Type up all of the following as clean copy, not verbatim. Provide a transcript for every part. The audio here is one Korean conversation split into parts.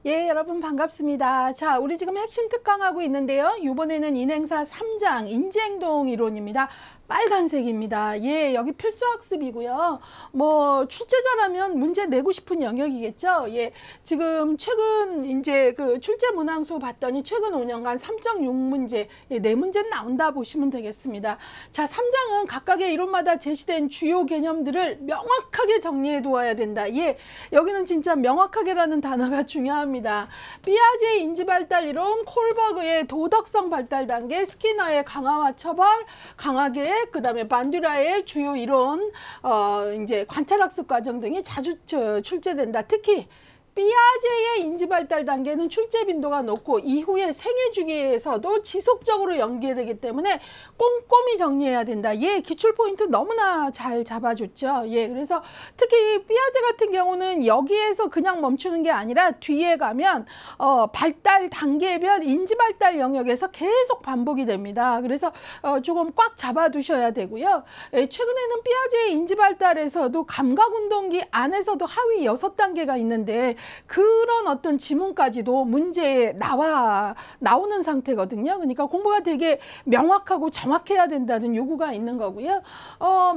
예, 여러분 반갑습니다. 자, 우리 지금 핵심 특강하고 있는데요. 이번에는 인행사 3장 인지행동 이론입니다. 빨간색입니다. 예, 여기 필수학습이고요. 뭐 출제자라면 문제 내고 싶은 영역이겠죠. 예, 지금 최근 이제 그 출제 문항수 봤더니 최근 5년간 3.6문제, 예, 4문제는 나온다 보시면 되겠습니다. 자, 3장은 각각의 이론마다 제시된 주요 개념들을 명확하게 정리해 두어야 된다. 예, 여기는 진짜 명확하게라는 단어가 중요합니다. 피아제의 인지발달 이론, 콜버그의 도덕성 발달 단계, 스키너의 강화와 처벌, 강하게 그 다음에 반듀라의 주요 이론, 이제 관찰학습 과정 등이 자주 출제된다. 특히 피아제의 인지발달 단계는 출제 빈도가 높고 이후에 생애 주기에서도 지속적으로 연계되기 때문에 꼼꼼히 정리해야 된다. 예, 기출 포인트 너무나 잘 잡아줬죠. 예, 그래서 특히 피아제 같은 경우는 여기에서 그냥 멈추는 게 아니라 뒤에 가면 발달 단계별 인지발달 영역에서 계속 반복이 됩니다. 그래서 조금 꽉 잡아두셔야 되고요. 예, 최근에는 피아제의 인지발달에서도 감각운동기 안에서도 하위 6단계가 있는데 그런 어떤 지문까지도 문제에 나오는 상태거든요. 그러니까 공부가 되게 명확하고 정확해야 된다는 요구가 있는 거고요.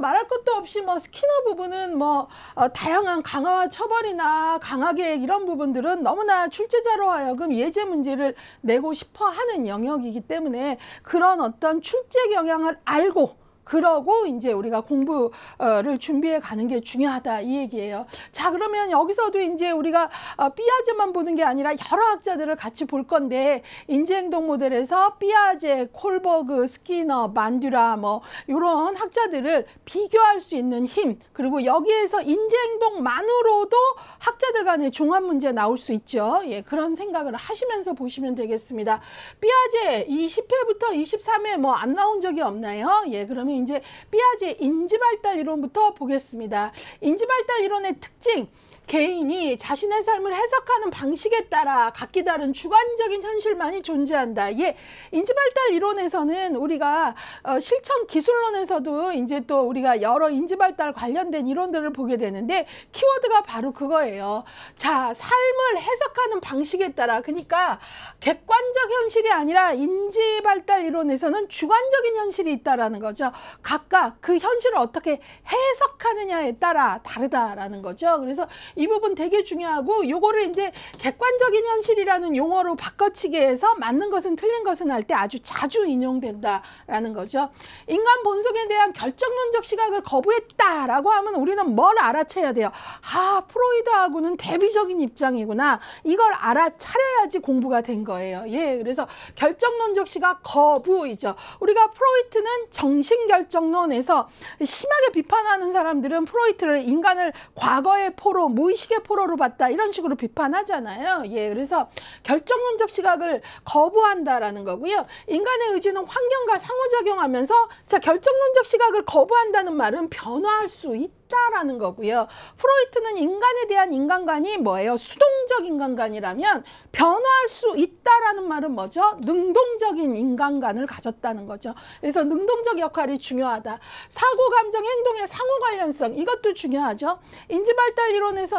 말할 것도 없이 뭐 스키너 부분은 뭐 다양한 강화와 처벌이나 강하게 이런 부분들은 너무나 출제자로 하여금 예제 문제를 내고 싶어 하는 영역이기 때문에 그런 어떤 출제 경향을 알고 그러고 이제 우리가 공부를 준비해 가는 게 중요하다 이 얘기예요. 자, 그러면 여기서도 이제 우리가 피아제만 보는 게 아니라 여러 학자들을 같이 볼 건데 인지행동 모델에서 피아제, 콜버그, 스키너, 반듀라 뭐 이런 학자들을 비교할 수 있는 힘, 그리고 여기에서 인지행동만으로도 학자들 간의 종합 문제 나올 수 있죠. 예, 그런 생각을 하시면서 보시면 되겠습니다. 피아제 20회부터 23회 뭐 안 나온 적이 없나요? 예, 그러면 이제 피아제 인지발달 이론부터 보겠습니다. 인지발달 이론의 특징, 개인이 자신의 삶을 해석하는 방식에 따라 각기 다른 주관적인 현실만이 존재한다. 예, 인지발달 이론에서는 우리가 실천 기술론에서도 이제 또 우리가 여러 인지발달 관련된 이론들을 보게 되는데 키워드가 바로 그거예요. 자, 삶을 해석하는 방식에 따라, 그러니까 객관적 현실이 아니라 인지발달 이론에서는 주관적인 현실이 있다라는 거죠. 각각 그 현실을 어떻게 해석하느냐에 따라 다르다라는 거죠. 그래서 이 부분 되게 중요하고 요거를 이제 객관적인 현실이라는 용어로 바꿔치기해서 맞는 것은 틀린 것은 할 때 아주 자주 인용된다라는 거죠. 인간 본성에 대한 결정론적 시각을 거부했다라고 하면 우리는 뭘 알아채야 돼요? 아, 프로이드하고는 대비적인 입장이구나. 이걸 알아차려야지 공부가 된 거예요. 예, 그래서 결정론적 시각 거부이죠. 우리가 프로이트는 정신결정론에서 심하게 비판하는 사람들은 프로이트를 인간을 과거의 포로, 무의식의 포로로 봤다 이런 식으로 비판하잖아요. 예, 그래서 결정론적 시각을 거부한다라는 거고요. 인간의 의지는 환경과 상호작용하면서 자, 결정론적 시각을 거부한다는 말은 변화할 수 있다라는 거고요. 프로이트는 인간에 대한 인간관이 뭐예요? 수동적 인간관이라면 변화할 수 있다라는 말은 뭐죠? 능동적인 인간관을 가졌다는 거죠. 그래서 능동적 역할이 중요하다. 사고, 감정, 행동의 상호 관련성, 이것도 중요하죠. 인지발달 이론에서는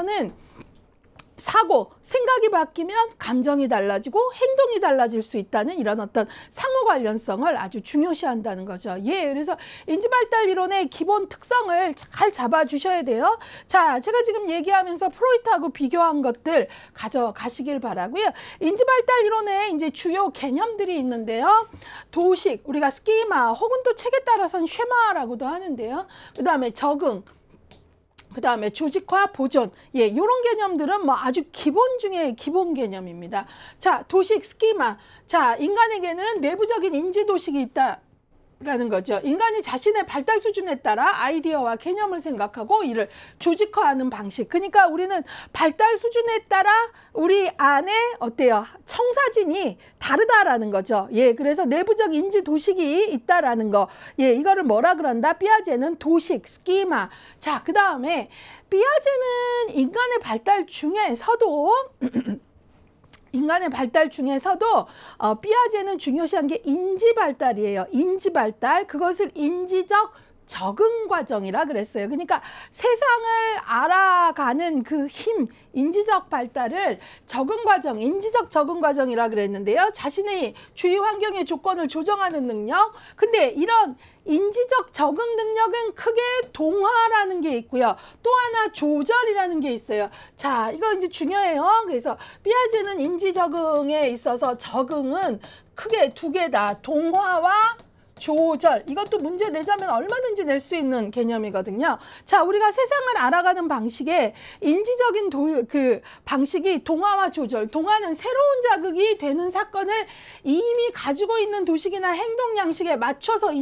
사고, 생각이 바뀌면 감정이 달라지고 행동이 달라질 수 있다는 이런 어떤 상호 관련성을 아주 중요시한다는 거죠. 예, 그래서 인지발달 이론의 기본 특성을 잘 잡아주셔야 돼요. 자, 제가 지금 얘기하면서 프로이트하고 비교한 것들 가져가시길 바라고요. 인지발달 이론의 이제 주요 개념들이 있는데요. 도식, 우리가 스키마 혹은 또 책에 따라서는 쉐마라고도 하는데요. 그 다음에 적응, 그 다음에 조직화, 보존, 예, 이런 개념들은 뭐 아주 기본 중에 기본 개념입니다. 자, 도식, 스키마. 자, 인간에게는 내부적인 인지도식이 있다. 라는 거죠. 인간이 자신의 발달 수준에 따라 아이디어와 개념을 생각하고 이를 조직화하는 방식. 그러니까 우리는 발달 수준에 따라 우리 안에 어때요? 청사진이 다르다라는 거죠. 예, 그래서 내부적 인지 도식이 있다라는 거. 예, 이거를 뭐라 그런다? 피아제는 도식, 스키마. 자, 그 다음에 피아제는 인간의 발달 중에서도 피아제는 중요시한 게 인지 발달이에요. 인지 발달. 그것을 인지적 적응 과정이라 그랬어요. 그러니까 세상을 알아가는 그 힘, 인지적 발달을 적응 과정, 인지적 적응 과정이라 그랬는데요. 자신의 주위 환경의 조건을 조정하는 능력. 근데 이런 인지적 적응 능력은 크게 동화라는 게 있고요. 또 하나 조절이라는 게 있어요. 자, 이거 이제 중요해요. 그래서 피아제는 인지 적응에 있어서 적응은 크게 두 개다. 동화와 조절. 이것도 문제 내자면 얼마든지 낼 수 있는 개념이거든요. 자, 우리가 세상을 알아가는 방식에 인지적인 방식이 동화와 조절. 동화는 새로운 자극이 되는 사건을 이미 가지고 있는 도식이나 행동 양식에 맞춰서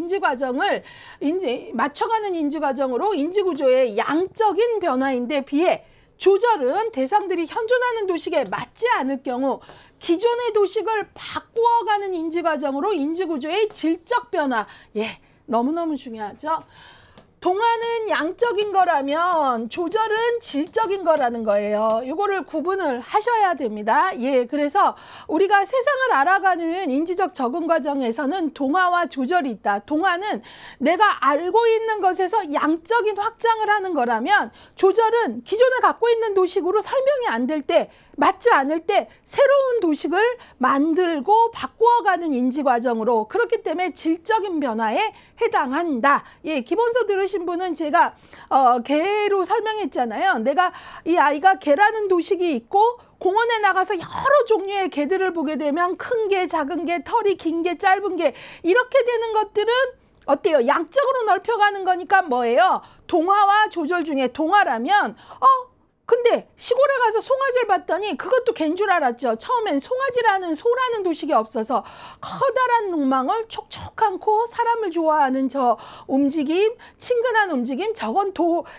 맞춰가는 인지 과정으로 인지 구조의 양적인 변화인데 비해 조절은 대상들이 현존하는 도식에 맞지 않을 경우 기존의 도식을 바꾸어가는 인지 과정으로 인지 구조의 질적 변화. 예, 너무너무 중요하죠. 동화는 양적인 거라면 조절은 질적인 거라는 거예요. 이거를 구분을 하셔야 됩니다. 예, 그래서 우리가 세상을 알아가는 인지적 적응 과정에서는 동화와 조절이 있다. 동화는 내가 알고 있는 것에서 양적인 확장을 하는 거라면 조절은 기존에 갖고 있는 도식으로 설명이 안 될 때, 맞지 않을 때 새로운 도식을 만들고 바꾸어가는 인지 과정으로, 그렇기 때문에 질적인 변화에 해당한다. 예, 기본서 들으신 분은 제가 개로 설명했잖아요. 내가 이 아이가 개라는 도식이 있고 공원에 나가서 여러 종류의 개들을 보게 되면 큰 개, 작은 개, 털이 긴 개, 짧은 개, 이렇게 되는 것들은 어때요? 양적으로 넓혀가는 거니까 뭐예요? 동화와 조절 중에 동화라면 근데 시골에 가서 송아지를 봤더니 그것도 갠 줄 알았죠. 처음엔 송아지라는 소라는 도식이 없어서 커다란 농망을 촉촉한 코, 사람을 좋아하는 저 움직임, 친근한 움직임, 저건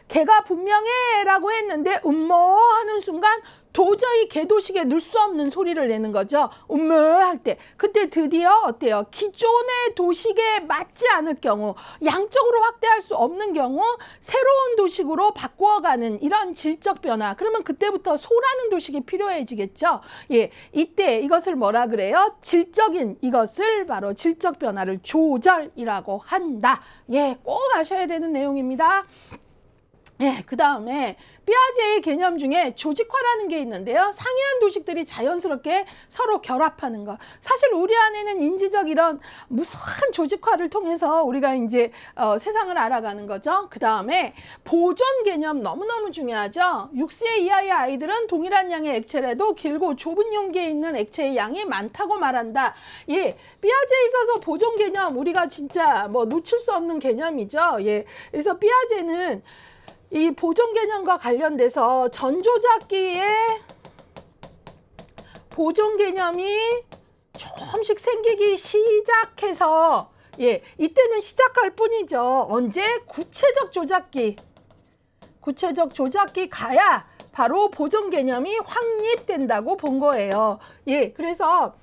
개가 분명해 라고 했는데 하는 순간 도저히 개도식에 넣을 수 없는 소리를 내는 거죠. 할 때. 그때 드디어 어때요? 기존의 도식에 맞지 않을 경우, 양적으로 확대할 수 없는 경우 새로운 도식으로 바꾸어가는 이런 질적 변화. 그러면 그때부터 소라는 도식이 필요해지겠죠. 예, 이때 이것을 뭐라 그래요? 질적인 이것을 바로 질적 변화를 조절이라고 한다. 예, 꼭 아셔야 되는 내용입니다. 예, 그 다음에 피아제의 개념 중에 조직화라는 게 있는데요. 상이한 도식들이 자연스럽게 서로 결합하는 것. 사실 우리 안에는 인지적 이런 무수한 조직화를 통해서 우리가 이제 세상을 알아가는 거죠. 그 다음에 보존 개념 너무너무 중요하죠. 6세 이하의 아이들은 동일한 양의 액체라도 길고 좁은 용기에 있는 액체의 양이 많다고 말한다. 예, 피아제에 있어서 보존 개념 우리가 진짜 뭐 놓칠 수 없는 개념이죠. 예, 그래서 피아제는 이 보존 개념과 관련돼서 전조작기의 보존 개념이 조금씩 생기기 시작해서, 예, 이때는 시작할 뿐이죠. 언제? 구체적 조작기 가야 바로 보존 개념이 확립된다고 본 거예요. 예, 그래서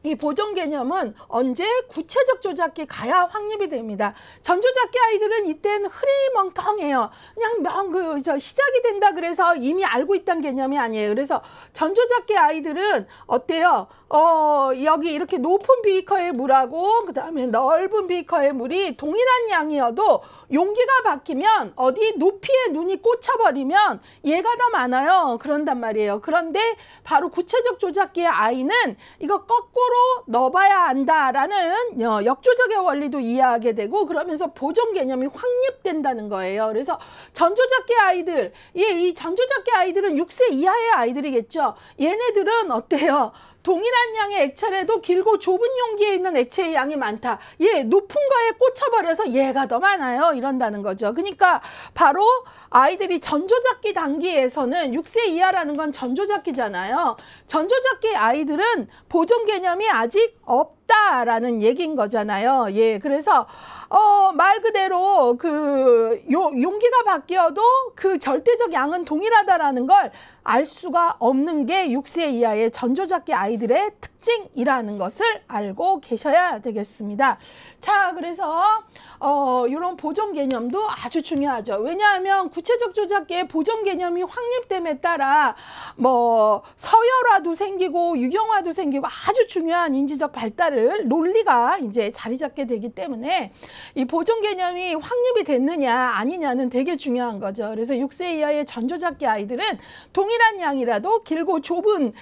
이 보존 개념은 언제? 구체적 조작기 가야 확립이 됩니다. 전조작기 아이들은 이때는 흐리멍텅해요. 그냥 시작이 된다 그래서 이미 알고 있다는 개념이 아니에요. 그래서 전조작기 아이들은 어때요? 여기 이렇게 높은 비커의 물하고 그 다음에 넓은 비커의 물이 동일한 양이어도 용기가 바뀌면 어디 높이에 눈이 꽂혀버리면 얘가 더 많아요. 그런단 말이에요. 그런데 바로 구체적 조작기의 아이는 이거 거꾸로 넣어봐야 한다라는 역조적의 원리도 이해하게 되고, 그러면서 보존 개념이 확립된다는 거예요. 그래서 전조작기 아이들, 이 전조작기 아이들은 6세 이하의 아이들이겠죠. 얘네들은 어때요? 동일한 양의 액체라도 길고 좁은 용기에 있는 액체의 양이 많다. 예, 높은 거에 꽂혀버려서 얘가 더 많아요. 이런다는 거죠. 그러니까 바로 아이들이 전조작기 단계에서는 6세 이하라는 건 전조작기잖아요. 전조작기 아이들은 보존 개념이 아직 없다라는 얘기인 거잖아요. 예, 그래서 말 그대로 용기가 바뀌어도 그 절대적 양은 동일하다라는 걸 알 수가 없는 게 6세 이하의 전조작기 아이들의 특징. 특징이라는 것을 알고 계셔야 되겠습니다. 자, 그래서 이런 보존 개념도 아주 중요하죠. 왜냐하면 구체적 조작기의 보존 개념이 확립됨에 따라 뭐 서열화도 생기고 유형화도 생기고 아주 중요한 인지적 발달을 논리가 이제 자리 잡게 되기 때문에 이 보존 개념이 확립이 됐느냐 아니냐는 되게 중요한 거죠. 그래서 6세 이하의 전조작기 아이들은 동일한 양이라도 길고 좁은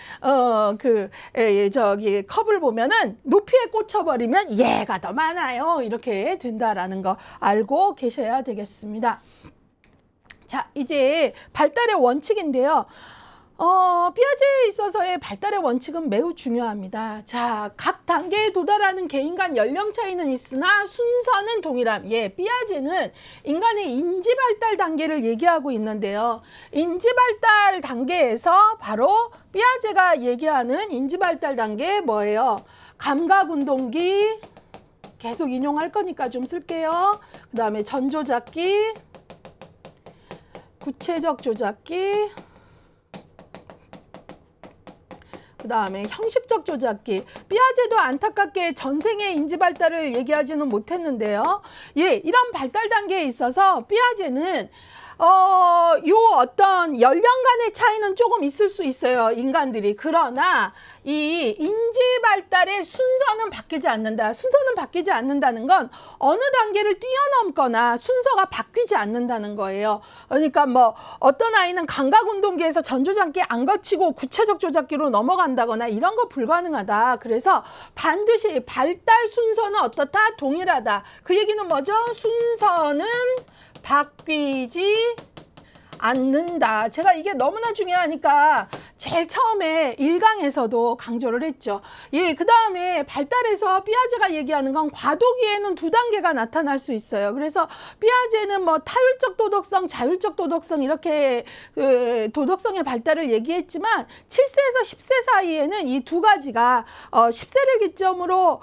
저기 컵을 보면은 높이에 꽂혀버리면 얘가 더 많아요. 이렇게 된다라는 거 알고 계셔야 되겠습니다. 자, 이제 발달의 원칙인데요. 피아제에 있어서의 발달의 원칙은 매우 중요합니다. 자, 각 단계에 도달하는 개인 간 연령 차이는 있으나 순서는 동일함. 예, 피아제는 인간의 인지 발달 단계를 얘기하고 있는데요. 인지 발달 단계에서 바로 피아제가 얘기하는 인지 발달 단계 뭐예요? 감각 운동기, 계속 인용할 거니까 좀 쓸게요. 그 다음에 전조작기, 구체적 조작기, 그 다음에 형식적 조작기. 피아제도 안타깝게 전생의 인지 발달을 얘기하지는 못했는데요. 예, 이런 발달 단계에 있어서 피아제는 요 어떤 연령 간의 차이는 조금 있을 수 있어요, 인간들이. 그러나 이 인지 발달의 순서는 바뀌지 않는다. 순서는 바뀌지 않는다는 건 어느 단계를 뛰어넘거나 순서가 바뀌지 않는다는 거예요. 그러니까 뭐 어떤 아이는 감각운동기에서 전조작기 안 거치고 구체적 조작기로 넘어간다거나 이런 거 불가능하다. 그래서 반드시 발달 순서는 어떻다? 동일하다. 그 얘기는 뭐죠? 순서는 바뀌지 않는다. 제가 이게 너무나 중요하니까 제일 처음에 1강에서도 강조를 했죠. 예, 그 다음에 발달에서 피아제가 얘기하는 건 과도기에는 2단계가 나타날 수 있어요. 그래서 피아제는 뭐 타율적 도덕성, 자율적 도덕성 이렇게 도덕성의 발달을 얘기했지만 7세에서 10세 사이에는 이 두 가지가 10세를 기점으로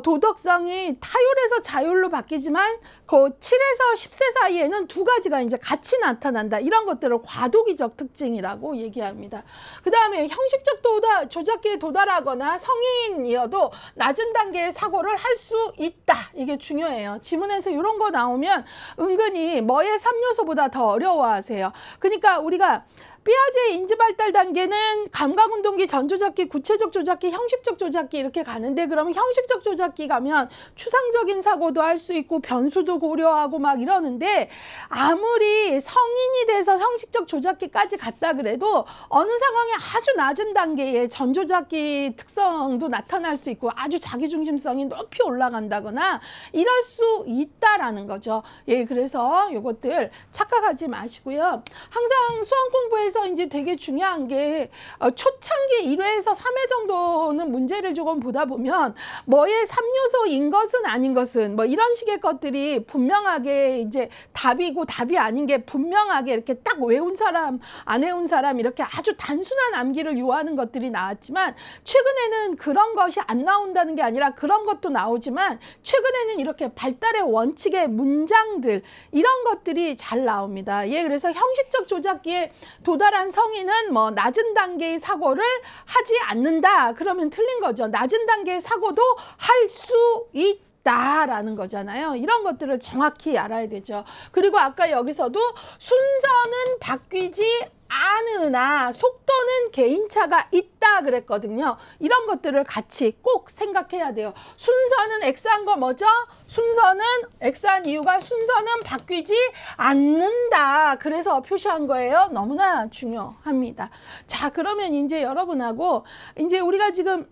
도덕성이 타율에서 자율로 바뀌지만 그 7에서 10세 사이에는 두 가지가 이제 같이 나타난다. 이런 것들을 과도기적 특징이라고 얘기합니다. 그 다음에 형식적 조작기에 도달하거나 성인이어도 낮은 단계의 사고를 할 수 있다. 이게 중요해요. 지문에서 이런 거 나오면 은근히 뭐의 3요소보다 더 어려워하세요. 그러니까 우리가 피아제의 인지발달 단계는 감각운동기, 전조작기, 구체적 조작기, 형식적 조작기 이렇게 가는데, 그러면 형식적 조작기 가면 추상적인 사고도 할 수 있고 변수도 고려하고 막 이러는데, 아무리 성인이 돼서 형식적 조작기까지 갔다 그래도 어느 상황에 아주 낮은 단계의 전조작기 특성도 나타날 수 있고 아주 자기중심성이 높이 올라간다거나 이럴 수 있다라는 거죠. 예, 그래서 이것들 착각하지 마시고요. 항상 수험 공부에서 이제 되게 중요한 게 초창기 1회에서 3회 정도는 문제를 조금 보다 보면 뭐의 3요소인 것은 아닌 것은 뭐 이런 식의 것들이 분명하게 이제 답이고 답이 아닌 게 분명하게 이렇게 딱 외운 사람 안 외운 사람 이렇게 아주 단순한 암기를 요하는 것들이 나왔지만, 최근에는 그런 것이 안 나온다는 게 아니라 그런 것도 나오지만 최근에는 이렇게 발달의 원칙의 문장들 이런 것들이 잘 나옵니다. 예, 그래서 형식적 조작기에 도달한 성인은 뭐 낮은 단계의 사고를 하지 않는다. 그러면 틀린 거죠. 낮은 단계의 사고도 할 수 있다라는 거잖아요. 이런 것들을 정확히 알아야 되죠. 그리고 아까 여기서도 순서는 바뀌지 않으나 속도는 개인차가 있다 그랬거든요. 이런 것들을 같이 꼭 생각해야 돼요. 순서는 X한 거 뭐죠? 순서는 X한 이유가 순서는 바뀌지 않는다. 그래서 표시한 거예요. 너무나 중요합니다. 자, 그러면 이제 여러분하고 이제 우리가 지금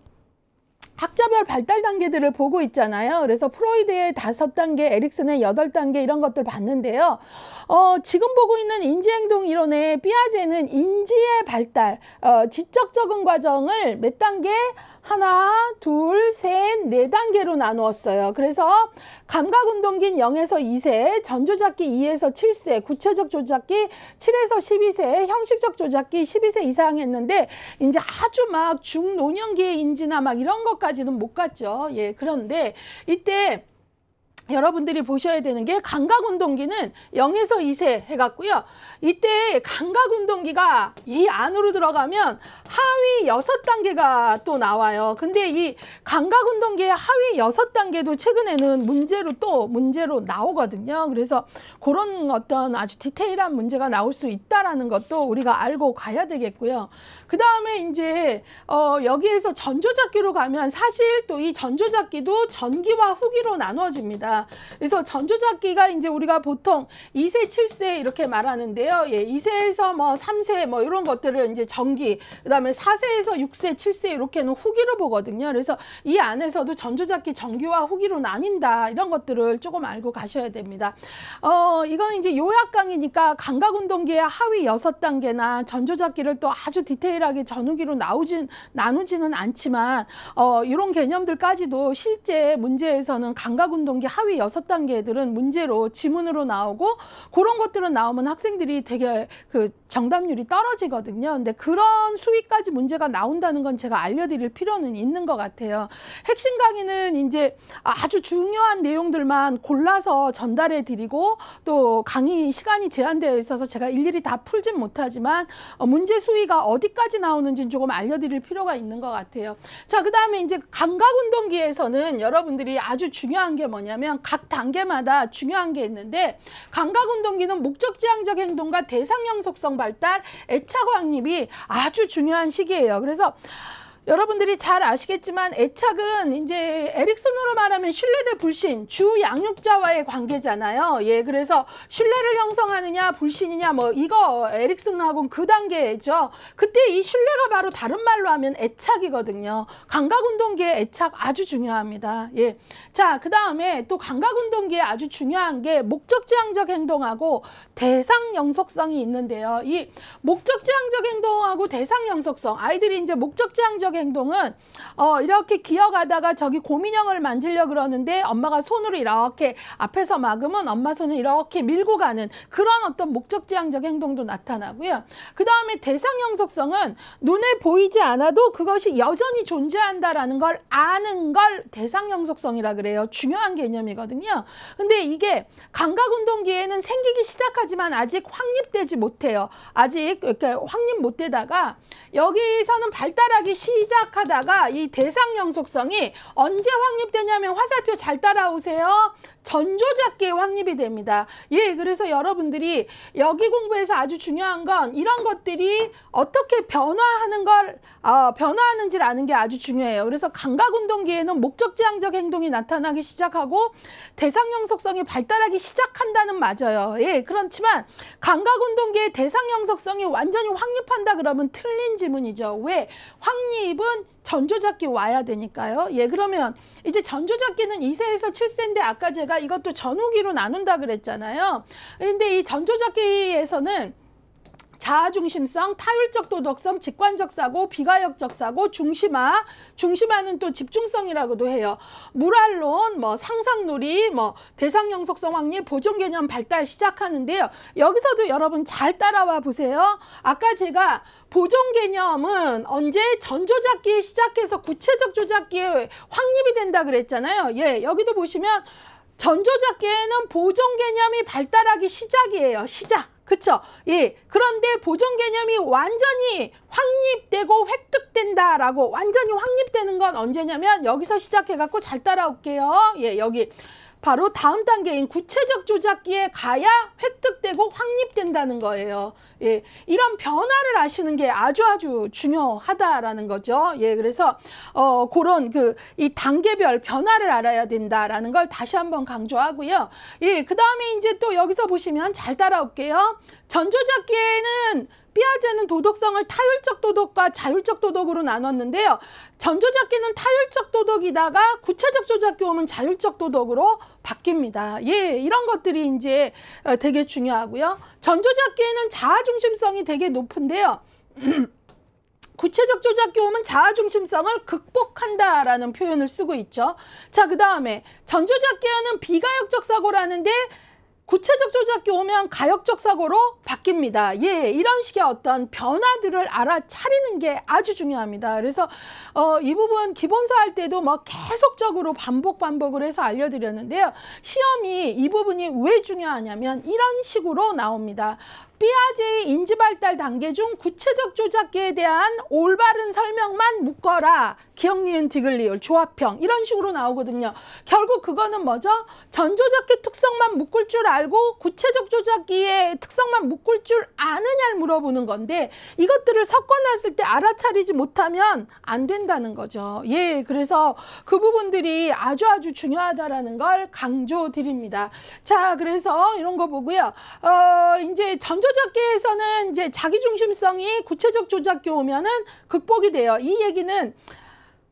학자별 발달 단계들을 보고 있잖아요. 그래서 프로이드의 5단계, 에릭슨의 8단계 이런 것들 봤는데요. 지금 보고 있는 인지행동 이론의 피아제는 인지의 발달, 지적 적응 과정을 몇 단계? 하나, 둘, 셋, 네 단계로 나누었어요. 그래서 감각운동기는 0에서 2세, 전조작기 2에서 7세, 구체적 조작기 7에서 12세, 형식적 조작기 12세 이상 했는데 이제 아주 막 중노년기의 인지나 막 이런 것까지는 못 갔죠. 예, 그런데 이때 여러분들이 보셔야 되는 게 감각운동기는 0에서 2세 해갖고요. 이때 감각운동기가 이 안으로 들어가면 하위 6단계가 또 나와요. 근데 이 감각운동기의 하위 6단계도 최근에는 문제로 나오거든요. 그래서 그런 어떤 아주 디테일한 문제가 나올 수 있다라는 것도 우리가 알고 가야 되겠고요. 그 다음에 이제 여기에서 전조잡기로 가면 사실 또 이 전조잡기도 전기와 후기로 나누어집니다. 그래서 전조잡기가 이제 우리가 보통 2세, 7세 이렇게 말하는데요. 예, 2세에서 뭐 3세 뭐 이런 것들을 이제 전기, 그다음에 4세에서 6세, 7세 이렇게는 후기로 보거든요. 그래서 이 안에서도 전조잡기 전기와 후기로 나뉜다. 이런 것들을 조금 알고 가셔야 됩니다. 이건 이제 요약 강의니까 감각운동기의 하위 6단계나 전조잡기를 또 아주 디테일하게 전후기로 나누지는 않지만 이런 개념들까지도 실제 문제에서는 감각운동기 하위 6단계들은 문제로 지문으로 나오고 그런 것들은 나오면 학생들이 되게 그 정답률이 떨어지거든요. 근데 그런 수위까지 문제가 나온다는 건 제가 알려드릴 필요는 있는 것 같아요. 핵심 강의는 이제 아주 중요한 내용들만 골라서 전달해 드리고 또 강의 시간이 제한되어 있어서 제가 일일이 다 풀진 못하지만 문제 수위가 어디까지 나오는지 조금 알려드릴 필요가 있는 것 같아요. 자, 그 다음에 이제 감각운동기에서는 여러분들이 아주 중요한 게 뭐냐면 각 단계마다 중요한 게 있는데 감각운동기는 목적지향적 행동과 대상형 속성 발달, 애착 확립이 아주 중요한 시기예요. 그래서 여러분들이 잘 아시겠지만 애착은 이제 에릭슨으로 말하면 신뢰 대 불신, 주 양육자와의 관계잖아요. 예, 그래서 신뢰를 형성하느냐 불신이냐 뭐 이거 에릭슨하고는 그 단계죠. 그때 이 신뢰가 바로 다른 말로 하면 애착이거든요. 감각운동기의 애착 아주 중요합니다. 예, 자, 그 다음에 또 감각운동기에 아주 중요한 게 목적지향적 행동하고 대상 영속성이 있는데요. 이 목적지향적 행동하고 대상 영속성, 아이들이 이제 목적지향적 행동은 이렇게 기어가다가 저기 곰인형을 만지려고 그러는데 엄마가 손으로 이렇게 앞에서 막으면 엄마 손을 이렇게 밀고 가는 그런 어떤 목적지향적 행동도 나타나고요. 그 다음에 대상형 속성은 눈에 보이지 않아도 그것이 여전히 존재한다라는 걸 아는 걸 대상형 속성이라 그래요. 중요한 개념이거든요. 근데 이게 감각운동기에는 생기기 시작하지만 아직 확립되지 못해요. 아직 이렇게 확립 못 되다가 여기서는 발달하기 시작하다가 이 대상형 속성이 언제 확립되냐면 화살표 잘 따라오세요. 전조잡기에 확립이 됩니다. 예, 그래서 여러분들이 여기 공부에서 아주 중요한 건 이런 것들이 어떻게 변화하는지를 아는 게 아주 중요해요. 그래서 감각운동기에는 목적지향적 행동이 나타나기 시작하고 대상형 속성이 발달하기 시작한다는 맞아요. 예, 그렇지만 감각운동기의 대상형 속성이 완전히 확립한다 그러면 틀린 지문이죠. 왜? 확립은 전조잡기 와야 되니까요. 예, 그러면 이제 전조잡기는 2세에서 7세인데 아까 제가 이것도 전후기로 나눈다 그랬잖아요. 근데 이 전조잡기에서는 자아중심성, 타율적 도덕성, 직관적 사고, 비가역적 사고, 중심화는 또 집중성이라고도 해요. 물알론, 뭐 상상놀이, 뭐 대상형 속성 확립, 보존개념 발달 시작하는데요. 여기서도 여러분 잘 따라와 보세요. 아까 제가 보존개념은 언제 전조잡기에 시작해서 구체적 조잡기에 확립이 된다 그랬잖아요. 예, 여기도 보시면 전조잡기에는 보존개념이 발달하기 시작이에요. 시작. 그쵸? 예. 그런데 보존 개념이 완전히 확립되고 획득된다라고 완전히 확립되는 건 언제냐면 여기서 시작해갖고 잘 따라올게요. 예, 여기. 바로 다음 단계인 구체적 조작기에 가야 획득되고 확립된다는 거예요. 예, 이런 변화를 아시는 게 아주 중요하다라는 거죠. 예, 그래서 그런 이 단계별 변화를 알아야 된다라는 걸 다시 한번 강조하고요. 예, 그 다음에 이제 또 여기서 보시면 잘 따라올게요. 전조잡기에는 피아제는 도덕성을 타율적 도덕과 자율적 도덕으로 나눴는데요. 전조잡기는 타율적 도덕이다가 구체적 조작기 오면 자율적 도덕으로 바뀝니다. 예, 이런 것들이 이제 되게 중요하고요. 전조잡기에는 자아중심성이 되게 높은데요. 구체적 조작기 오면 자아중심성을 극복한다라는 표현을 쓰고 있죠. 자, 그 다음에 전조잡기에는 비가역적 사고라는데 구체적 조작기 오면 가역적 사고로 바뀝니다. 예, 이런 식의 어떤 변화들을 알아차리는 게 아주 중요합니다. 그래서 이 부분 기본서 할 때도 뭐 계속적으로 반복을 해서 알려드렸는데요. 시험이 이 부분이 왜 중요하냐면 이런 식으로 나옵니다. 피아제의 인지발달 단계 중 구체적 조작기에 대한 올바른 설명만 묶어라. 기억, 니은, 디귿, 리을, 조합형 이런 식으로 나오거든요. 결국 그거는 뭐죠? 전조작기 특성만 묶을 줄 알고 구체적 조작기의 특성만 묶을 줄 아느냐를 물어보는 건데 이것들을 섞어놨을 때 알아차리지 못하면 안 된다는 거죠. 예, 그래서 그 부분들이 아주 중요하다라는 걸 강조드립니다. 자, 그래서 이런 거 보고요. 이제 전조작기에서는 이제 자기중심성이 구체적 조작기 오면은 극복이 돼요. 이 얘기는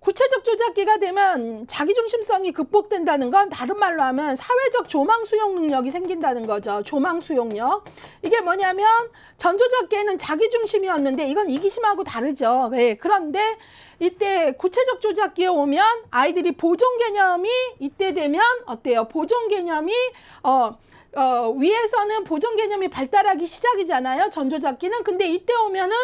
구체적 조작기가 되면 자기중심성이 극복된다는 건 다른 말로 하면 사회적 조망 수용 능력이 생긴다는 거죠. 조망 수용력. 이게 뭐냐면 전조작기에는 자기중심이었는데 이건 이기심하고 다르죠. 네, 그런데 이때 구체적 조작기에 오면 아이들이 보존 개념이 이때 되면 어때요? 보존 개념이 위에서는 보존 개념이 발달하기 시작이잖아요. 전조작기는. 근데 이때 오면은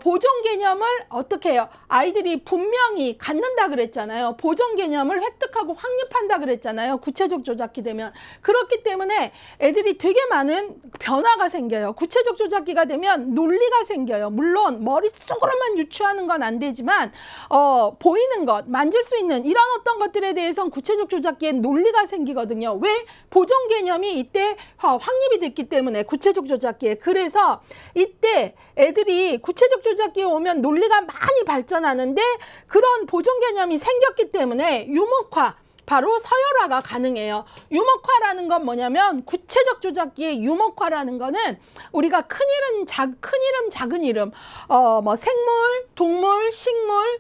보존 개념을 어떻게 해요? 아이들이 분명히 갖는다 그랬잖아요. 보존 개념을 획득하고 확립한다 그랬잖아요. 구체적 조작기 되면. 그렇기 때문에 애들이 되게 많은 변화가 생겨요. 구체적 조작기가 되면 논리가 생겨요. 물론 머릿속으로만 유추하는 건 안 되지만 보이는 것, 만질 수 있는 이런 어떤 것들에 대해서는 구체적 조작기엔 논리가 생기거든요. 왜? 보존 개념이 이때 확립이 됐기 때문에 구체적 조작기에. 그래서 이때 애들이 구체적 조작기에 오면 논리가 많이 발전하는데 그런 보존 개념이 생겼기 때문에 유목화, 바로 서열화가 가능해요. 유목화라는 건 뭐냐면 구체적 조작기의 유목화라는 거는 우리가 큰 이름, 작은 이름, 뭐 생물, 동물, 식물,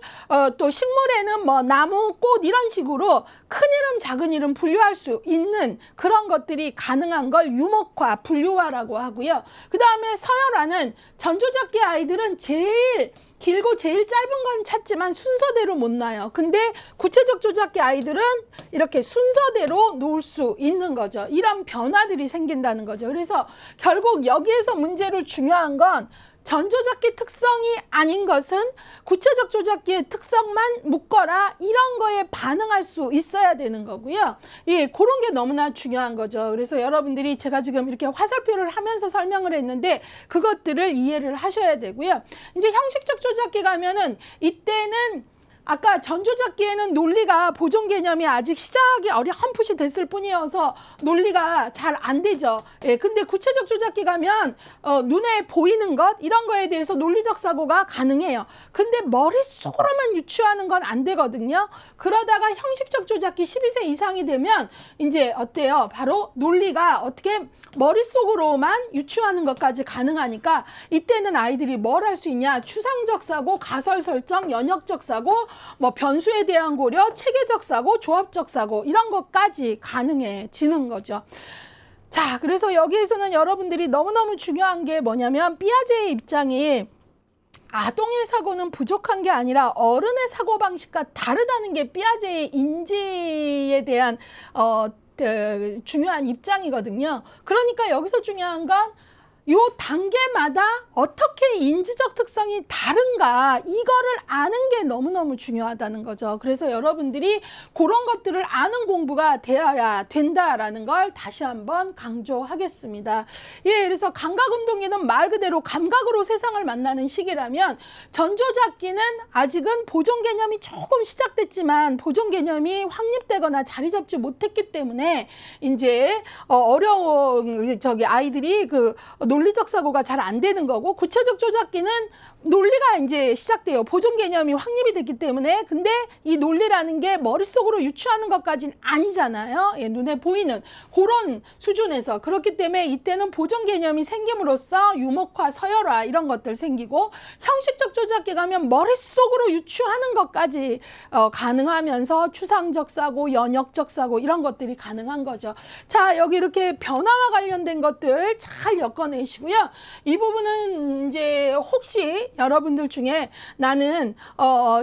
또 식물에는 뭐 나무, 꽃 이런 식으로 큰 이름, 작은 이름 분류할 수 있는 그런 것들이 가능한 걸 유목화, 분류화라고 하고요. 그 다음에 서열화는 전조작기 아이들은 제일 길고 제일 짧은 건 찾지만 순서대로 못 놔요. 근데 구체적 조작기 아이들은 이렇게 순서대로 놓을 수 있는 거죠. 이런 변화들이 생긴다는 거죠. 그래서 결국 여기에서 문제로 중요한 건 전조작기 특성이 아닌 것은 구체적 조작기의 특성만 묶어라 이런 거에 반응할 수 있어야 되는 거고요. 예, 그런 게 너무나 중요한 거죠. 그래서 여러분들이 제가 지금 이렇게 화살표를 하면서 설명을 했는데 그것들을 이해를 하셔야 되고요. 이제 형식적 조작기 가면은 이때는 아까 전조작기에는 논리가 보존 개념이 아직 시작이 어렴풋이 됐을 뿐이어서 논리가 잘 안 되죠. 예, 근데 구체적 조작기 가면 눈에 보이는 것 이런 거에 대해서 논리적 사고가 가능해요. 근데 머릿속으로만 유추하는 건 안 되거든요. 그러다가 형식적 조작기 12세 이상이 되면 이제 어때요? 바로 논리가 어떻게 머릿속으로만 유추하는 것까지 가능하니까 이때는 아이들이 뭘 할 수 있냐? 추상적 사고, 가설 설정, 연역적 사고, 뭐 변수에 대한 고려, 체계적 사고, 조합적 사고 이런 것까지 가능해지는 거죠. 자, 그래서 여기에서는 여러분들이 너무너무 중요한 게 뭐냐면 피아제의 입장이 아동의 사고는 부족한 게 아니라 어른의 사고방식과 다르다는 게 피아제의 인지에 대한 중요한 입장이거든요. 그러니까 여기서 중요한 건 요 단계마다 어떻게 인지적 특성이 다른가 이거를 아는 게 너무너무 중요하다는 거죠. 그래서 여러분들이 그런 것들을 아는 공부가 되어야 된다라는 걸 다시 한번 강조하겠습니다. 예, 그래서 감각운동기는 말 그대로 감각으로 세상을 만나는 시기라면 전조작기는 아직은 보존 개념이 조금 시작됐지만 보존 개념이 확립되거나 자리 잡지 못했기 때문에 이제 어려운 아이들이 그 논리적 사고가 잘 안 되는 거고 구체적 조작기는 논리가 이제 시작돼요. 보존 개념이 확립이 됐기 때문에. 근데 이 논리라는 게 머릿속으로 유추하는 것까지는 아니잖아요. 예, 눈에 보이는 그런 수준에서. 그렇기 때문에 이때는 보존 개념이 생김으로써 유목화, 서열화 이런 것들 생기고 형식적 조작기 가면 머릿속으로 유추하는 것까지 가능하면서 추상적 사고, 연역적 사고 이런 것들이 가능한 거죠. 자, 여기 이렇게 변화와 관련된 것들 잘 엮어내시고요. 이 부분은 이제 혹시 여러분들 중에 나는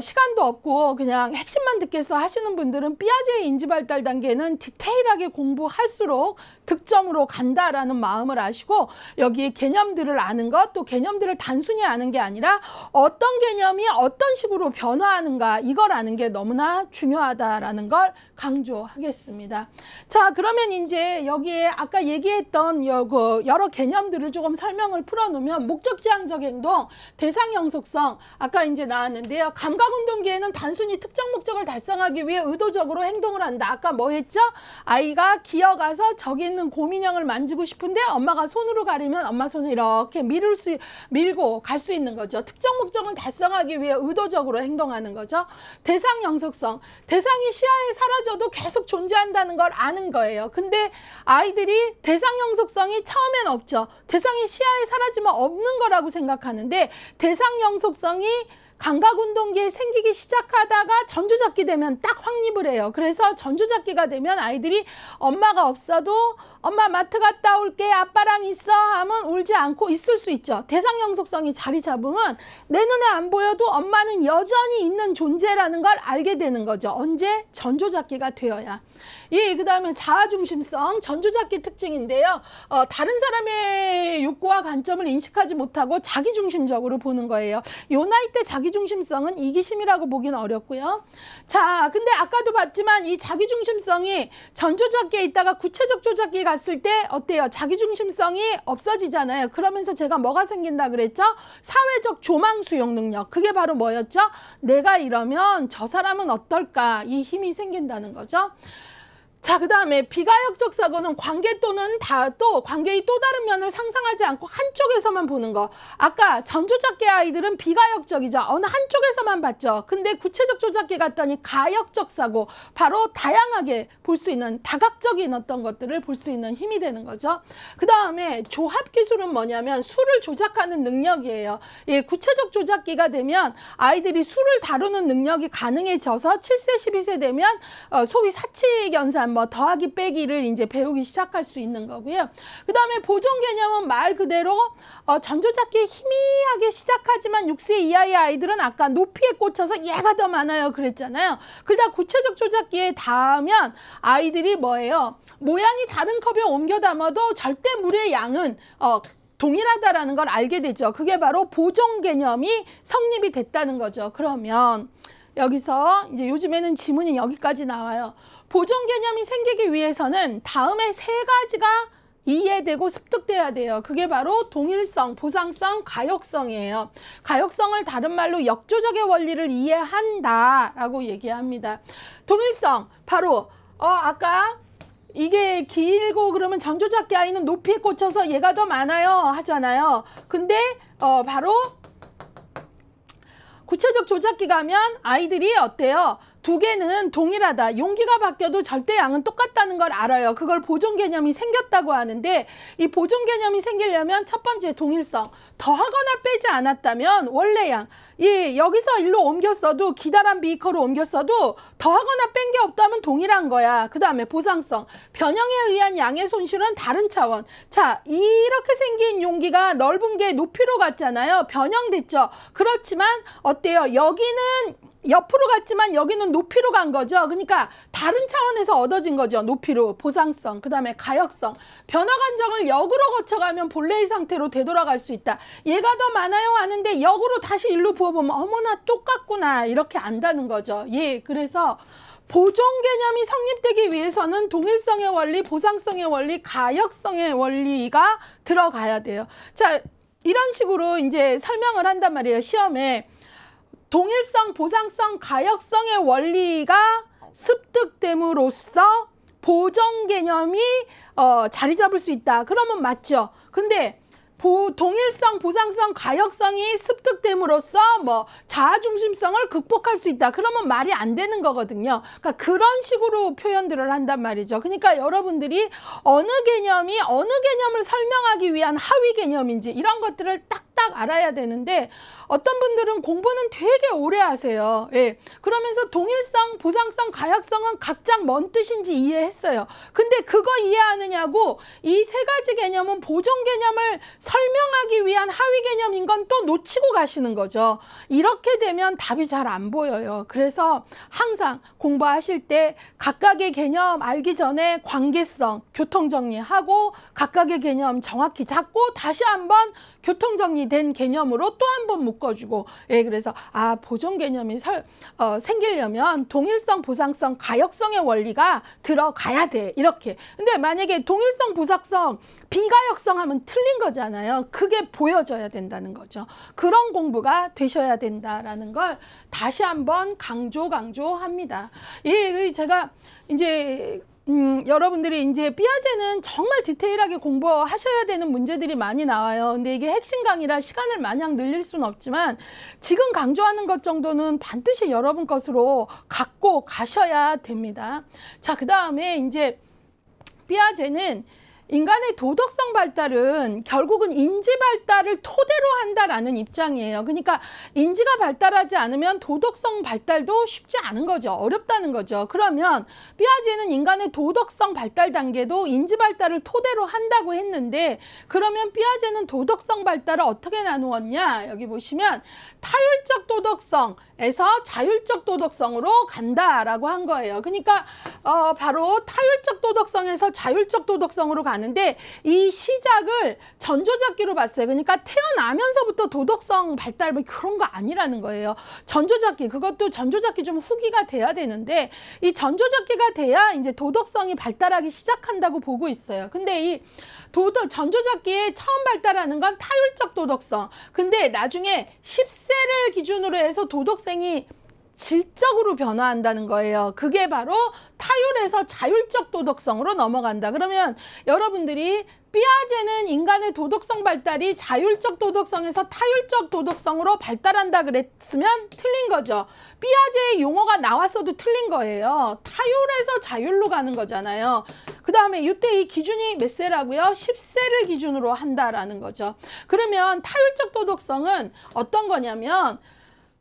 시간도 없고 그냥 핵심만 듣겠어 하시는 분들은 피아제의 인지발달 단계는 디테일하게 공부할수록 득점으로 간다라는 마음을 아시고 여기에 개념들을 아는 것, 또 개념들을 단순히 아는 게 아니라 어떤 개념이 어떤 식으로 변화하는가 이걸 아는 게 너무나 중요하다라는 걸 강조하겠습니다. 자, 그러면 이제 여기에 아까 얘기했던 여러 개념들을 조금 설명을 풀어놓으면 목적지향적 행동, 대상 영속성 아까 이제 나왔는데요. 감각운동기에는 단순히 특정 목적을 달성하기 위해 의도적으로 행동을 한다. 아까 뭐 했죠? 아이가 기어가서 저기 있는 곰인형을 만지고 싶은데 엄마가 손으로 가리면 엄마 손을 이렇게 밀고 갈 수 있는 거죠. 특정 목적은 달성하기 위해 의도적으로 행동하는 거죠. 대상 영속성, 대상이 시야에 사라져도 계속 존재한다는 걸 아는 거예요. 근데 아이들이 대상 영속성이 처음엔 없죠. 대상이 시야에 사라지면 없는 거라고 생각하는데 대상 영속성이 감각운동기에 생기기 시작하다가 전조잡기 되면 딱 확립을 해요. 그래서 전조잡기가 되면 아이들이 엄마가 없어도 엄마 마트 갔다 올게 아빠랑 있어 하면 울지 않고 있을 수 있죠. 대상 영속성이 자리 잡으면 내 눈에 안 보여도 엄마는 여전히 있는 존재라는 걸 알게 되는 거죠. 언제? 전조잡기가 되어야. 예, 그 다음에 자아중심성, 전조잡기 특징인데요. 다른 사람의 욕구와 관점을 인식하지 못하고 자기중심적으로 보는 거예요. 요 나이 때 자기중심성은 이기심이라고 보기는 어렵고요. 자, 근데 아까도 봤지만 이 자기중심성이 전조잡기에 있다가 구체적 조잡기 갔을 때 어때요? 자기중심성이 없어지잖아요. 그러면서 제가 뭐가 생긴다 그랬죠? 사회적 조망 수용 능력. 그게 바로 뭐였죠? 내가 이러면 저 사람은 어떨까? 이 힘이 생긴다는 거죠. 자, 그 다음에 비가역적 사고는 관계 또는 관계의 또 다른 면을 상상하지 않고 한쪽에서만 보는 거. 아까 전조잡기 아이들은 비가역적이죠. 어느 한쪽에서만 봤죠. 근데 구체적 조잡기 갔더니 가역적 사고, 바로 다양하게 볼 수 있는 다각적인 어떤 것들을 볼 수 있는 힘이 되는 거죠. 그 다음에 조합 기술은 뭐냐면 수를 조작하는 능력이에요. 예, 구체적 조작기가 되면 아이들이 수를 다루는 능력이 가능해져서 7세, 12세 되면 소위 사칙연산 뭐 더하기 빼기를 이제 배우기 시작할 수 있는 거고요. 그 다음에 보존 개념은 말 그대로 전조잡기 희미하게 시작하지만 6세 이하의 아이들은 아까 높이에 꽂혀서 얘가 더 많아요 그랬잖아요. 그러다 구체적 조작기에 닿으면 아이들이 뭐예요? 모양이 다른 컵에 옮겨 담아도 절대 물의 양은 동일하다라는 걸 알게 되죠. 그게 바로 보존 개념이 성립이 됐다는 거죠. 그러면 여기서 이제 요즘에는 지문이 여기까지 나와요. 보존 개념이 생기기 위해서는 다음에 세 가지가 이해되고 습득돼야 돼요. 그게 바로 동일성, 보상성, 가역성이에요. 가역성을 다른 말로 역조적의 원리를 이해한다라고 얘기합니다. 동일성, 바로 아까 이게 길고 그러면 전조잡기 아이는 높이에 꽂혀서 얘가 더 많아요 하잖아요. 근데 바로 구체적 조작기 가면 아이들이 어때요? 두 개는 동일하다. 용기가 바뀌어도 절대 양은 똑같다는 걸 알아요. 그걸 보존 개념이 생겼다고 하는데 이 보존 개념이 생기려면 첫 번째 동일성. 더하거나 빼지 않았다면 원래 양. 여기서 일로 옮겼어도 기다란 비커로 옮겼어도 더하거나 뺀 게 없다면 동일한 거야. 그 다음에 보상성. 변형에 의한 양의 손실은 다른 차원. 자, 이렇게 생긴 용기가 넓은 게 높이로 갔잖아요. 변형됐죠. 그렇지만 어때요? 여기는 옆으로 갔지만 여기는 높이로 간 거죠. 그러니까 다른 차원에서 얻어진 거죠. 높이로. 보상성. 그 다음에 가역성. 변화 과정을 역으로 거쳐가면 본래의 상태로 되돌아갈 수 있다. 얘가 더 많아요 하는데 역으로 다시 일로 부어보면 어머나 똑같구나 이렇게 안다는 거죠. 예, 그래서 보존 개념이 성립되기 위해서는 동일성의 원리, 보상성의 원리, 가역성의 원리가 들어가야 돼요. 자, 이런 식으로 이제 설명을 한단 말이에요. 시험에. 동일성, 보상성, 가역성의 원리가 습득됨으로써 보존 개념이 자리 잡을 수 있다. 그러면 맞죠. 근데 동일성, 보상성, 가역성이 습득됨으로써 뭐 자아중심성을 극복할 수 있다. 그러면 말이 안 되는 거거든요. 그러니까 그런 식으로 표현들을 한단 말이죠. 그러니까 여러분들이 어느 개념이 어느 개념을 설명하기 위한 하위 개념인지 이런 것들을 딱딱 딱 알아야 되는데 어떤 분들은 공부는 되게 오래 하세요. 예. 그러면서 동일성, 보상성, 가역성은 각자 뭔 뜻인지 이해했어요. 근데 그거 이해하느냐고 이 세 가지 개념은 보존 개념을 설명하기 위한 하위 개념인 건 또 놓치고 가시는 거죠. 이렇게 되면 답이 잘 안 보여요. 그래서 항상 공부하실 때 각각의 개념 알기 전에 관계성, 교통정리하고 각각의 개념 정확히 잡고 다시 한번 교통정리된 개념으로 또 한 번 묶어주고, 예, 그래서 보존 개념이 생기려면 동일성, 보상성, 가역성의 원리가 들어가야 돼, 이렇게. 근데 만약에 동일성, 보상성, 비가역성 하면 틀린 거잖아요. 그게 보여져야 된다는 거죠. 그런 공부가 되셔야 된다라는 걸 다시 한번 강조합니다. 예, 제가 이제 여러분들이 이제 피아제는 정말 디테일하게 공부하셔야 되는 문제들이 많이 나와요. 근데 이게 핵심 강의라 시간을 마냥 늘릴 수는 없지만 지금 강조하는 것 정도는 반드시 여러분 것으로 갖고 가셔야 됩니다. 자, 그 다음에 이제 피아제는 인간의 도덕성 발달은 결국은 인지 발달을 토대로 한다라는 입장이에요. 그러니까 인지가 발달하지 않으면 도덕성 발달도 쉽지 않은 거죠. 어렵다는 거죠. 그러면 피아제는 인간의 도덕성 발달 단계도 인지 발달을 토대로 한다고 했는데, 그러면 피아제는 도덕성 발달을 어떻게 나누었냐? 여기 보시면 타율적 도덕성에서 자율적 도덕성으로 간다라고 한 거예요. 그러니까 바로 타율적 도덕성에서 자율적 도덕성으로 가는데 이 시작을 전조잡기로 봤어요. 그러니까 태어나면서부터 도덕성 발달 뭐 그런 거 아니라는 거예요. 전조잡기, 그것도 전조잡기 좀 후기가 돼야 되는데 이 전조잡기가 돼야 이제 도덕성이 발달하기 시작한다고 보고 있어요. 근데 이 전조잡기에 처음 발달하는 건 타율적 도덕성. 근데 나중에 10세를 기준으로 해서 도덕성이 질적으로 변화한다는 거예요. 그게 바로 타율에서 자율적 도덕성으로 넘어간다. 그러면 여러분들이 피아제는 인간의 도덕성 발달이 자율적 도덕성에서 타율적 도덕성으로 발달한다 그랬으면 틀린 거죠. 피아제의 용어가 나왔어도 틀린 거예요. 타율에서 자율로 가는 거잖아요. 그 다음에 이때 이 기준이 몇 세라고요? 10세를 기준으로 한다라는 거죠. 그러면 타율적 도덕성은 어떤 거냐면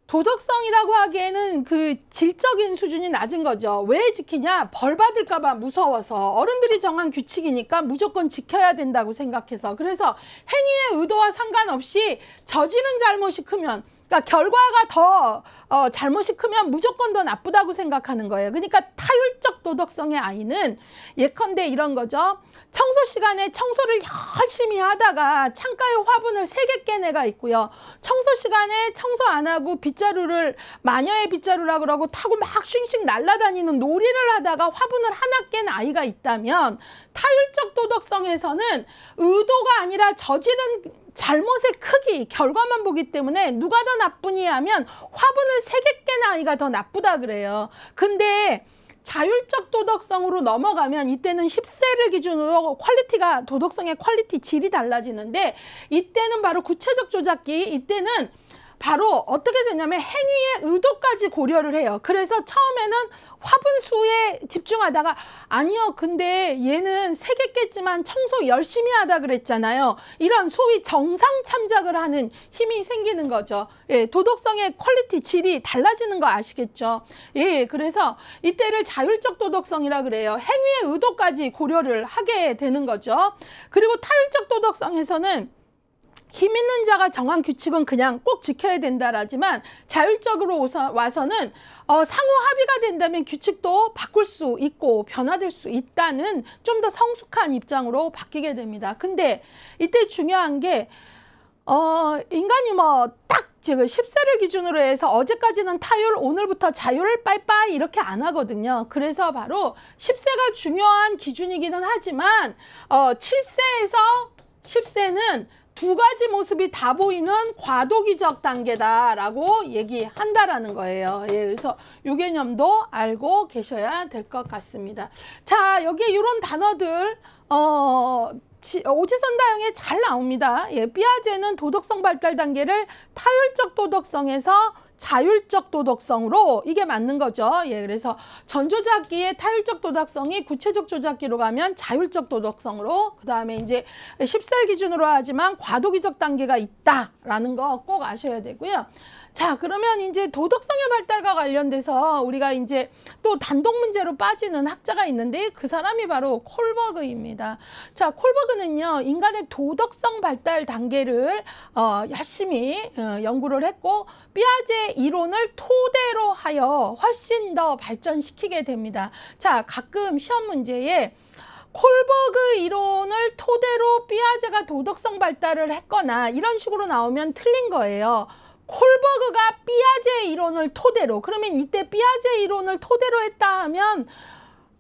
도덕성이라고 하기에는 그 질적인 수준이 낮은 거죠. 왜 지키냐? 벌 받을까 봐 무서워서. 어른들이 정한 규칙이니까 무조건 지켜야 된다고 생각해서. 그래서 행위의 의도와 상관없이 저지른 잘못이 크면, 그러니까 결과가 더 잘못이 크면 무조건 더 나쁘다고 생각하는 거예요. 그러니까 타율적 도덕성의 아이는 예컨대 이런 거죠. 청소 시간에 청소를 열심히 하다가 창가에 화분을 3개 깬 애가 있고요. 청소 시간에 청소 안 하고 빗자루를 마녀의 빗자루라고 그러고 타고 막 쉥쉥 날아다니는 놀이를 하다가 화분을 하나 깬 아이가 있다면, 타율적 도덕성에서는 의도가 아니라 저지른 잘못의 크기, 결과만 보기 때문에 누가 더 나쁘니 하면 화분을 3개 깬 아이가 더 나쁘다 그래요. 근데 자율적 도덕성으로 넘어가면 이때는 10세를 기준으로 퀄리티가, 도덕성의 퀄리티, 질이 달라지는데, 이때는 바로 구체적 조작기, 이때는 바로 어떻게 되냐면 행위의 의도까지 고려를 해요. 그래서 처음에는 화분 수에 집중하다가 아니요, 근데 얘는 3개 깼지만 청소 열심히 하다 그랬잖아요. 이런 소위 정상 참작을 하는 힘이 생기는 거죠. 예, 도덕성의 퀄리티, 질이 달라지는 거 아시겠죠? 예, 그래서 이때를 자율적 도덕성이라 그래요. 행위의 의도까지 고려를 하게 되는 거죠. 그리고 타율적 도덕성에서는 힘 있는 자가 정한 규칙은 그냥 꼭 지켜야 된다라지만, 자율적으로 와서는 상호 합의가 된다면 규칙도 바꿀 수 있고 변화될 수 있다는 좀 더 성숙한 입장으로 바뀌게 됩니다. 근데 이때 중요한 게 인간이 뭐 딱 지금 10세를 기준으로 해서 어제까지는 타율, 오늘부터 자율, 빠이빠이 이렇게 안 하거든요. 그래서 바로 10세가 중요한 기준이기는 하지만 7세에서 10세는 2가지 모습이 다 보이는 과도기적 단계다라고 얘기한다라는 거예요. 예, 그래서 이 개념도 알고 계셔야 될 것 같습니다. 자, 여기 이런 단어들 오지선다형에 잘 나옵니다. 예, 피아제는 도덕성 발달 단계를 타율적 도덕성에서 자율적 도덕성으로 이게 맞는 거죠. 예, 그래서 전조작기의 타율적 도덕성이 구체적 조작기로 가면 자율적 도덕성으로, 그 다음에 이제 10살 기준으로 하지만 과도기적 단계가 있다라는 거 꼭 아셔야 되고요. 자, 그러면 이제 도덕성의 발달과 관련돼서 우리가 이제 또 단독 문제로 빠지는 학자가 있는데 그 사람이 바로 콜버그입니다. 자, 콜버그는요, 인간의 도덕성 발달 단계를 열심히 연구를 했고 피아제 이론을 토대로 하여 훨씬 더 발전시키게 됩니다. 자, 가끔 시험 문제에 콜버그 이론을 토대로 피아제가 도덕성 발달을 했거나 이런 식으로 나오면 틀린 거예요. 콜버그가 피아제 이론을 토대로, 그러면 이때 피아제 이론을 토대로 했다 하면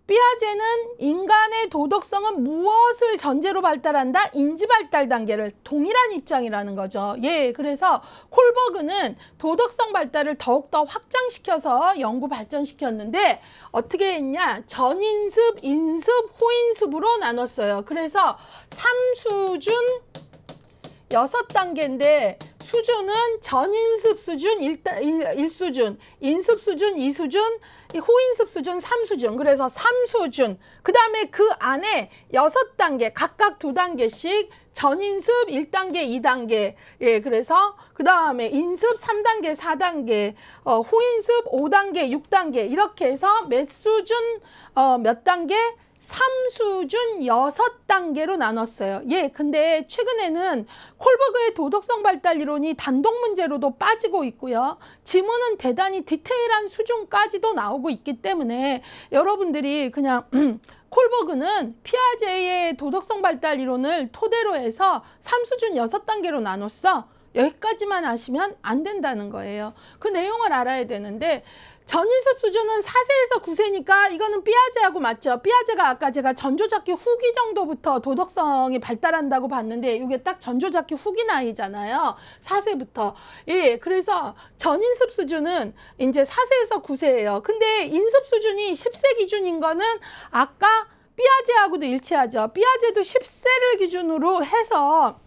피아제는 인간의 도덕성은 무엇을 전제로 발달한다? 인지 발달 단계를, 동일한 입장이라는 거죠. 예, 그래서 콜버그는 도덕성 발달을 더욱더 확장시켜서 연구 발전시켰는데 어떻게 했냐? 전인습, 인습, 후인습으로 나눴어요. 그래서 3수준 6단계인데 수준은 전인습 수준 1수준, 인습 수준 2수준, 후인습 수준 3수준. 그래서 3수준. 그 다음에 그 안에 6단계, 각각 2단계씩 전인습 1단계, 2단계. 예, 그래서 그 다음에 인습 3단계, 4단계, 후인습 5단계, 6단계. 이렇게 해서 몇 수준, 몇 단계? 3수준 6단계로 나눴어요. 예, 근데 최근에는 콜버그의 도덕성 발달 이론이 단독 문제로도 빠지고 있고요. 지문은 대단히 디테일한 수준까지도 나오고 있기 때문에 여러분들이 그냥 콜버그는 피아제의 도덕성 발달 이론을 토대로 해서 3수준 6단계로 나눴어. 여기까지만 아시면 안 된다는 거예요. 그 내용을 알아야 되는데 전인습 수준은 4세에서 9세니까 이거는 피아제하고 맞죠? 피아제가 아까 제가 전조작기 후기 정도부터 도덕성이 발달한다고 봤는데 이게 딱 전조작기 후기 나이잖아요. 4세부터. 예, 그래서 전인습 수준은 이제 4세에서 9세예요. 근데 인습 수준이 10세 기준인 거는 아까 피아제하고도 일치하죠. 피아제도 10세를 기준으로 해서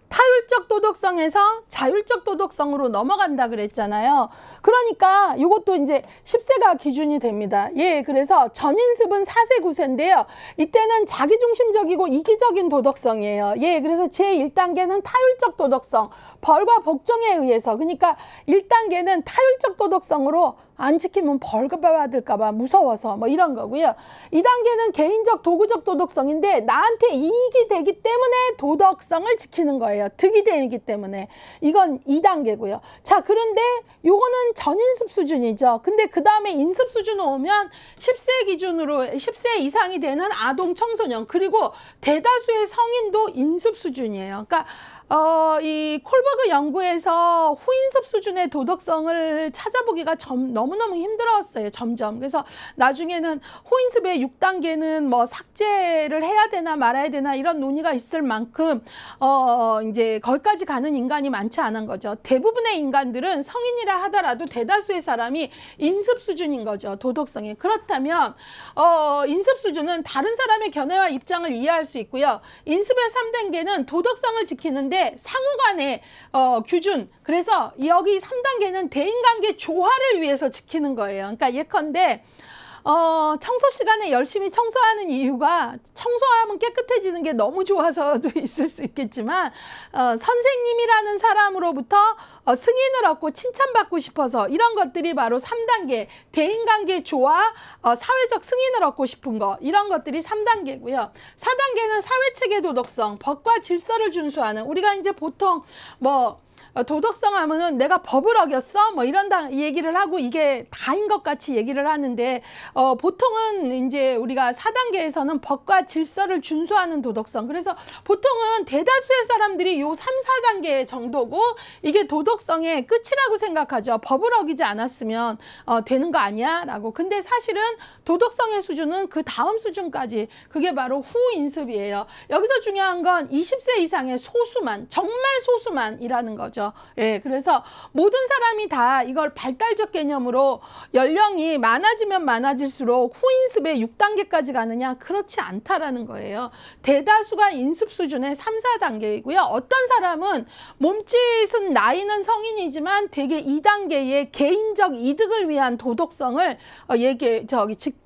타율적 도덕성에서 자율적 도덕성으로 넘어간다 그랬잖아요. 그러니까 이것도 이제 10세가 기준이 됩니다. 예, 그래서 전인습은 4세 9세인데요. 이때는 자기중심적이고 이기적인 도덕성이에요. 예, 그래서 제1단계는 타율적 도덕성, 벌과 복종에 의해서. 그러니까 1단계는 타율적 도덕성으로 안 지키면 벌 받을까 봐 무서워서 뭐 이런 거고요. 2단계는 개인적 도구적 도덕성인데 나한테 이익이 되기 때문에 도덕성을 지키는 거예요. 득이 되기 때문에. 이건 2단계고요. 자, 그런데 요거는 전인습 수준이죠. 근데 그 다음에 인습 수준으로 오면 10세 기준으로 10세 이상이 되는 아동 청소년, 그리고 대다수의 성인도 인습 수준이에요. 그러니까 이 콜버그 연구에서 후인습 수준의 도덕성을 찾아보기가 너무너무 힘들었어요. 점점. 그래서 나중에는 후인습의 6단계는 뭐 삭제를 해야 되나 말아야 되나 이런 논의가 있을 만큼 이제 거기까지 가는 인간이 많지 않은 거죠. 대부분의 인간들은 성인이라 하더라도 대다수의 사람이 인습 수준인 거죠. 도덕성이. 그렇다면 인습 수준은 다른 사람의 견해와 입장을 이해할 수 있고요. 인습의 3단계는 도덕성을 지키는데 상호간의 규준, 그래서 여기 3단계는 대인관계 조화를 위해서 지키는 거예요. 그러니까 예컨대 청소 시간에 열심히 청소하는 이유가 청소하면 깨끗해지는 게 너무 좋아서도 있을 수 있겠지만 선생님이라는 사람으로부터 승인을 얻고 칭찬받고 싶어서, 이런 것들이 바로 3단계 대인관계 조화, 사회적 승인을 얻고 싶은 거, 이런 것들이 3단계고요. 4단계는 사회체계 도덕성, 법과 질서를 준수하는, 우리가 이제 보통 뭐 도덕성 하면은 내가 법을 어겼어? 뭐 이런 얘기를 하고 이게 다인 것 같이 얘기를 하는데 보통은 이제 우리가 4단계에서는 법과 질서를 준수하는 도덕성. 그래서 보통은 대다수의 사람들이 요 3, 4단계 정도고 이게 도덕성의 끝이라고 생각하죠. 법을 어기지 않았으면 되는 거 아니야? 라고. 근데 사실은 도덕성의 수준은 그 다음 수준까지, 그게 바로 후인습이에요. 여기서 중요한 건 20세 이상의 소수만, 정말 소수만이라는 거죠. 거죠. 예, 그래서 모든 사람이 다 이걸 발달적 개념으로 연령이 많아지면 많아질수록 후인습의 6단계까지 가느냐? 그렇지 않다라는 거예요. 대다수가 인습 수준의 3, 4단계이고요. 어떤 사람은 몸짓은 나이는 성인이지만 되게 2단계의 개인적 이득을 위한 도덕성을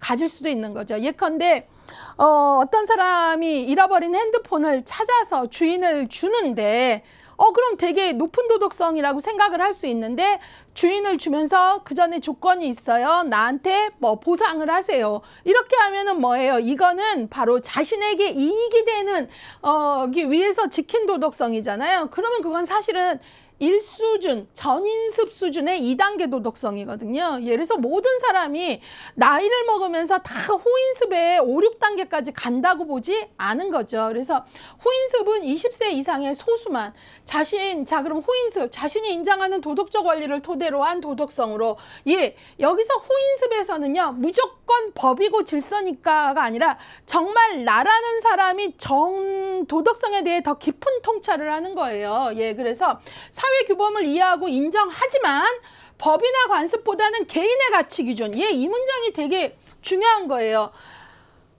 가질 수도 있는 거죠. 예컨대 어떤 사람이 잃어버린 핸드폰을 찾아서 주인을 주는데 그럼 되게 높은 도덕성이라고 생각을 할 수 있는데 주인을 주면서 그 전에 조건이 있어요. 나한테 뭐 보상을 하세요. 이렇게 하면은 뭐예요? 이거는 바로 자신에게 이익이 되는 위해서 지킨 도덕성이잖아요. 그러면 그건 사실은 1수준, 전인습 수준의 2단계 도덕성이거든요. 예, 그래서 모든 사람이 나이를 먹으면서 다 후인습의 5, 6단계까지 간다고 보지 않은 거죠. 그래서 후인습은 20세 이상의 소수만 그럼 후인습, 자신이 인정하는 도덕적 원리를 토대로 한 도덕성으로 여기서 후인습에서는요, 무조건 법이고 질서니까가 아니라 정말 나라는 사람이 도덕성에 대해 더 깊은 통찰을 하는 거예요. 예, 그래서 사회 규범을 이해하고 인정하지만 법이나 관습보다는 개인의 가치 기준. 이 문장이 되게 중요한 거예요.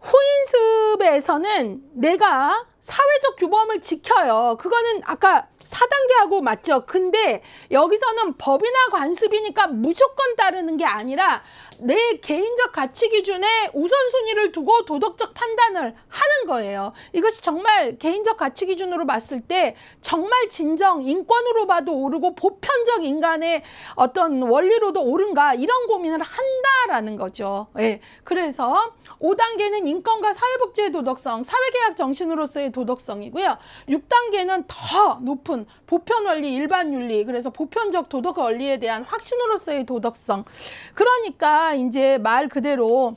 후인습에서는 내가 사회적 규범을 지켜요. 그거는 아까 4단계하고 맞죠? 근데 여기서는 법이나 관습이니까 무조건 따르는 게 아니라 내 개인적 가치 기준에 우선순위를 두고 도덕적 판단을 하는 거예요. 이것이 정말 개인적 가치 기준으로 봤을 때 정말 진정 인권으로 봐도 옳고 보편적 인간의 어떤 원리로도 옳은가 이런 고민을 한다라는 거죠. 예. 그래서 5단계는 인권과 사회복지의 도덕성, 사회계약 정신으로서의 도덕성이고요. 6단계는 더 높은 보편 원리, 일반 윤리, 그래서 보편적 도덕 원리에 대한 확신으로서의 도덕성. 그러니까 이제 말 그대로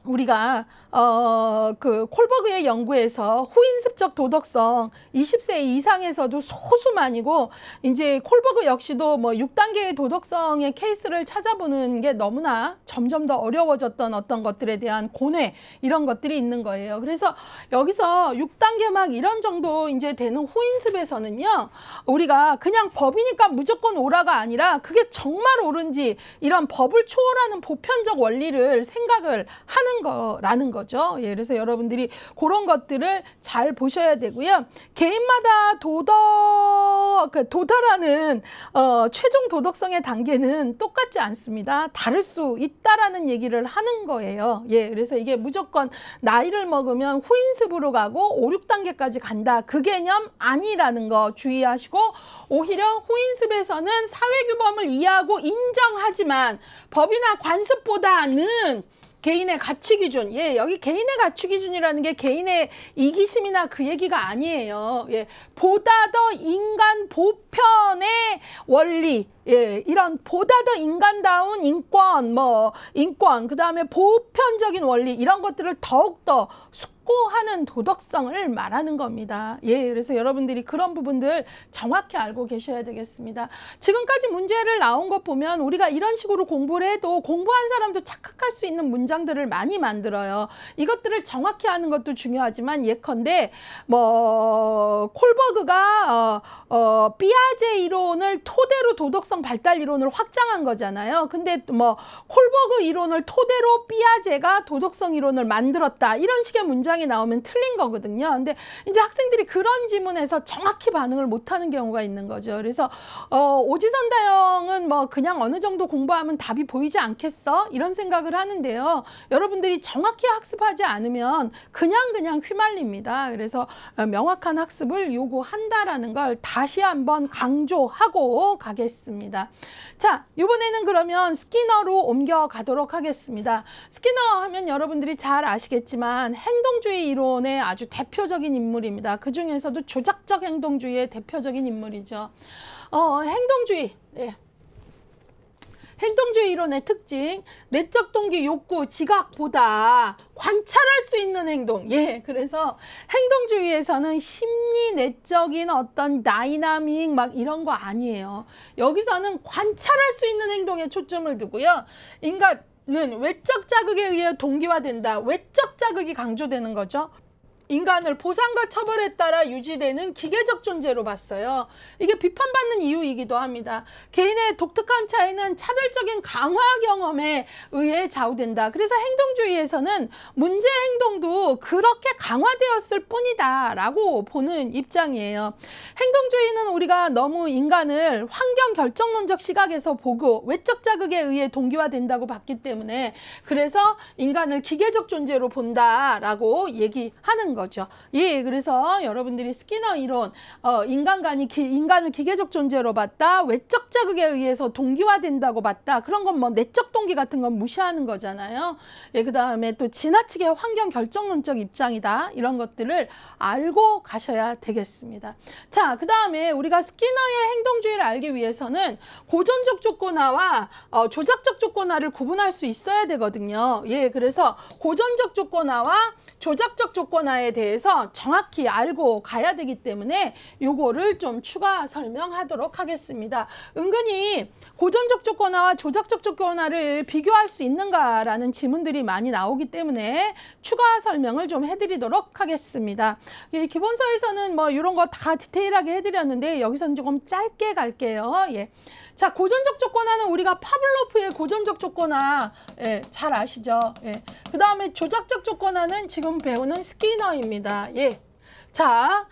우리가 그 콜버그의 연구에서 후인습적 도덕성 20세 이상에서도 소수만이고 이제 콜버그 역시도 뭐 6단계의 도덕성의 케이스를 찾아보는 게 너무나 점점 더 어려워졌던 어떤 것들에 대한 고뇌 이런 것들이 있는 거예요. 그래서 여기서 6단계 막 이런 정도 이제 되는 후인습에서는요, 우리가 그냥 법이니까 무조건 옳아가 아니라 그게 정말 옳은지 이런 법을 초월하는 보편적 원리를 생각을 하는 거라는 거죠. 예, 그래서 여러분들이 그런 것들을 잘 보셔야 되고요. 개인마다 도달하는 최종 도덕성의 단계는 똑같지 않습니다. 다를 수 있다라는 얘기를 하는 거예요. 예, 그래서 이게 무조건 나이를 먹으면 후인습으로 가고 5, 6단계까지 간다. 그 개념 아니라는 거 주의하시고, 오히려 후인습에서는 사회규범을 이해하고 인정하지만 법이나 관습보다는 개인의 가치 기준, 여기 개인의 가치 기준이라는 게 개인의 이기심이나 그 얘기가 아니에요. 보다 더 인간 보편의 원리, 이런 보다 더 인간다운 인권, 그 다음에 보편적인 원리, 이런 것들을 더욱더 숙고하는 도덕성을 말하는 겁니다. 그래서 여러분들이 그런 부분들 정확히 알고 계셔야 되겠습니다. 지금까지 문제를 나온 것 보면 우리가 이런 식으로 공부를 해도 공부한 사람도 착각할 수 있는 문장들을 많이 만들어요. 이것들을 정확히 하는 것도 중요하지만 예컨대 콜버그가 피아제 이론을 토대로 도덕성 발달 이론을 확장한 거잖아요. 근데 콜버그 이론을 토대로 피아제가 도덕성 이론을 만들었다, 이런 식의 문장이 나오면 틀린 거거든요. 근데 이제 학생들이 그런 지문에서 정확히 반응을 못하는 경우가 있는 거죠. 그래서 오지선다형은 그냥 어느 정도 공부하면 답이 보이지 않겠어? 이런 생각을 하는데요. 여러분들이 정확히 학습하지 않으면 그냥 휘말립니다. 그래서 명확한 학습을 요구한다라는 걸 다시 한번 강조하고 가겠습니다. 자, 이번에는 그러면 스키너로 옮겨가도록 하겠습니다. 스키너 하면 여러분들이 잘 아시겠지만 행동주의 이론의 아주 대표적인 인물입니다. 그 중에서도 조작적 행동주의의 대표적인 인물이죠. 행동주의. 행동주의 이론의 특징, 내적 동기, 욕구, 지각보다 관찰할 수 있는 행동. 그래서 행동주의에서는 심리 내적인 어떤 다이나믹 이런 거 아니에요. 여기서는 관찰할 수 있는 행동에 초점을 두고요. 인간은 외적 자극에 의해 동기화된다. 외적 자극이 강조되는 거죠. 인간을 보상과 처벌에 따라 유지되는 기계적 존재로 봤어요. 이게 비판받는 이유이기도 합니다. 개인의 독특한 차이는 차별적인 강화 경험에 의해 좌우된다. 그래서 행동주의에서는 문제 행동도 그렇게 강화되었을 뿐이다 라고 보는 입장이에요. 행동주의는 우리가 너무 인간을 환경 결정론적 시각에서 보고 외적 자극에 의해 동기화된다고 봤기 때문에 그래서 인간을 기계적 존재로 본다라고 얘기하는 거죠. 예, 그래서 여러분들이 스키너 이론, 인간을 기계적 존재로 봤다, 외적 자극에 의해서 동기화된다고 봤다. 그런 건 뭐 내적 동기 같은 건 무시하는 거잖아요. 예, 그 다음에 또 지나치게 환경 결정론적 입장이다. 이런 것들을 알고 가셔야 되겠습니다. 자, 그 다음에 우리가 스키너의 행동주의를 알기 위해서는 고전적 조건화와 조작적 조건화를 구분할 수 있어야 되거든요. 예, 그래서 고전적 조건화와 조작적 조건화에 대해서 정확히 알고 가야 되기 때문에 요거를 좀 추가 설명하도록 하겠습니다. 은근히 고전적 조건화와 조작적 조건화를 비교할 수 있는가라는 질문들이 많이 나오기 때문에 추가 설명을 좀 해드리도록 하겠습니다. 예, 기본서에서는 뭐 이런 거 다 디테일하게 해드렸는데 여기서는 조금 짧게 갈게요. 예. 자, 고전적 조건화는 우리가 파블로프의 고전적 조건화, 예, 잘 아시죠? 예. 그 다음에 조작적 조건화는 지금 배우는 스키너입니다. 예. 자,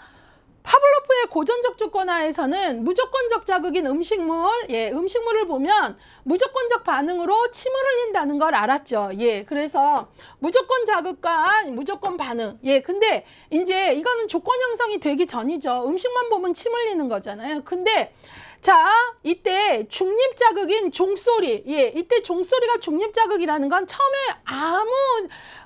파블로프의 고전적 조건화에서는 무조건적 자극인 음식물, 예, 음식물을 보면 무조건적 반응으로 침을 흘린다는 걸 알았죠. 예, 그래서 무조건 자극과 무조건 반응. 예, 근데 이제 이거는 조건 형성이 되기 전이죠. 음식만 보면 침 흘리는 거잖아요. 근데 자, 이때 중립자극인 종소리. 예, 이때 종소리가 중립자극이라는 건 처음에 아무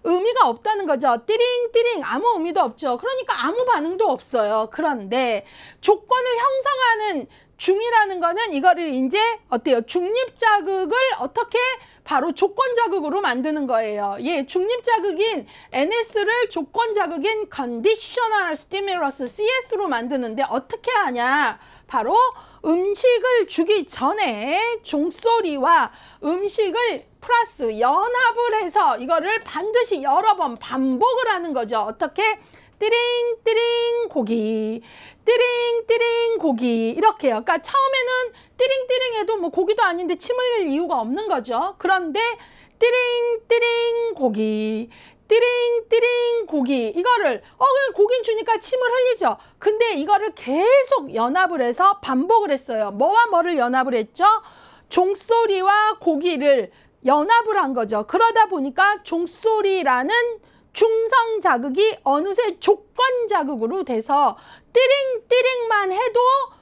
의미가 없다는 거죠. 띠링띠링 아무 의미도 없죠. 그러니까 아무 반응도 없어요. 그런데 조건을 형성하는 중이라는 거는 이거를 이제 어때요? 중립자극을 어떻게 바로 조건자극으로 만드는 거예요. 예, 중립자극인 NS를 조건자극인 Conditional Stimulus CS로 만드는데 어떻게 하냐? 바로 음식을 주기 전에 종소리와 음식을 플러스 연합을 해서 이거를 반드시 여러 번 반복을 하는 거죠. 어떻게? 띠링띠링 고기, 띠링띠링 고기 이렇게요. 그러니까 처음에는 띠링띠링 해도 뭐 고기도 아닌데 침 흘릴 이유가 없는 거죠. 그런데 띠링띠링 고기, 띠링띠링 고기 이거를 고기 주니까 침을 흘리죠. 근데 이거를 계속 연합을 해서 반복을 했어요. 뭐와 뭐를 연합을 했죠? 종소리와 고기를 연합을 한 거죠. 그러다 보니까 종소리라는 중성 자극이 어느새 조건 자극으로 돼서 띠링띠링만 해도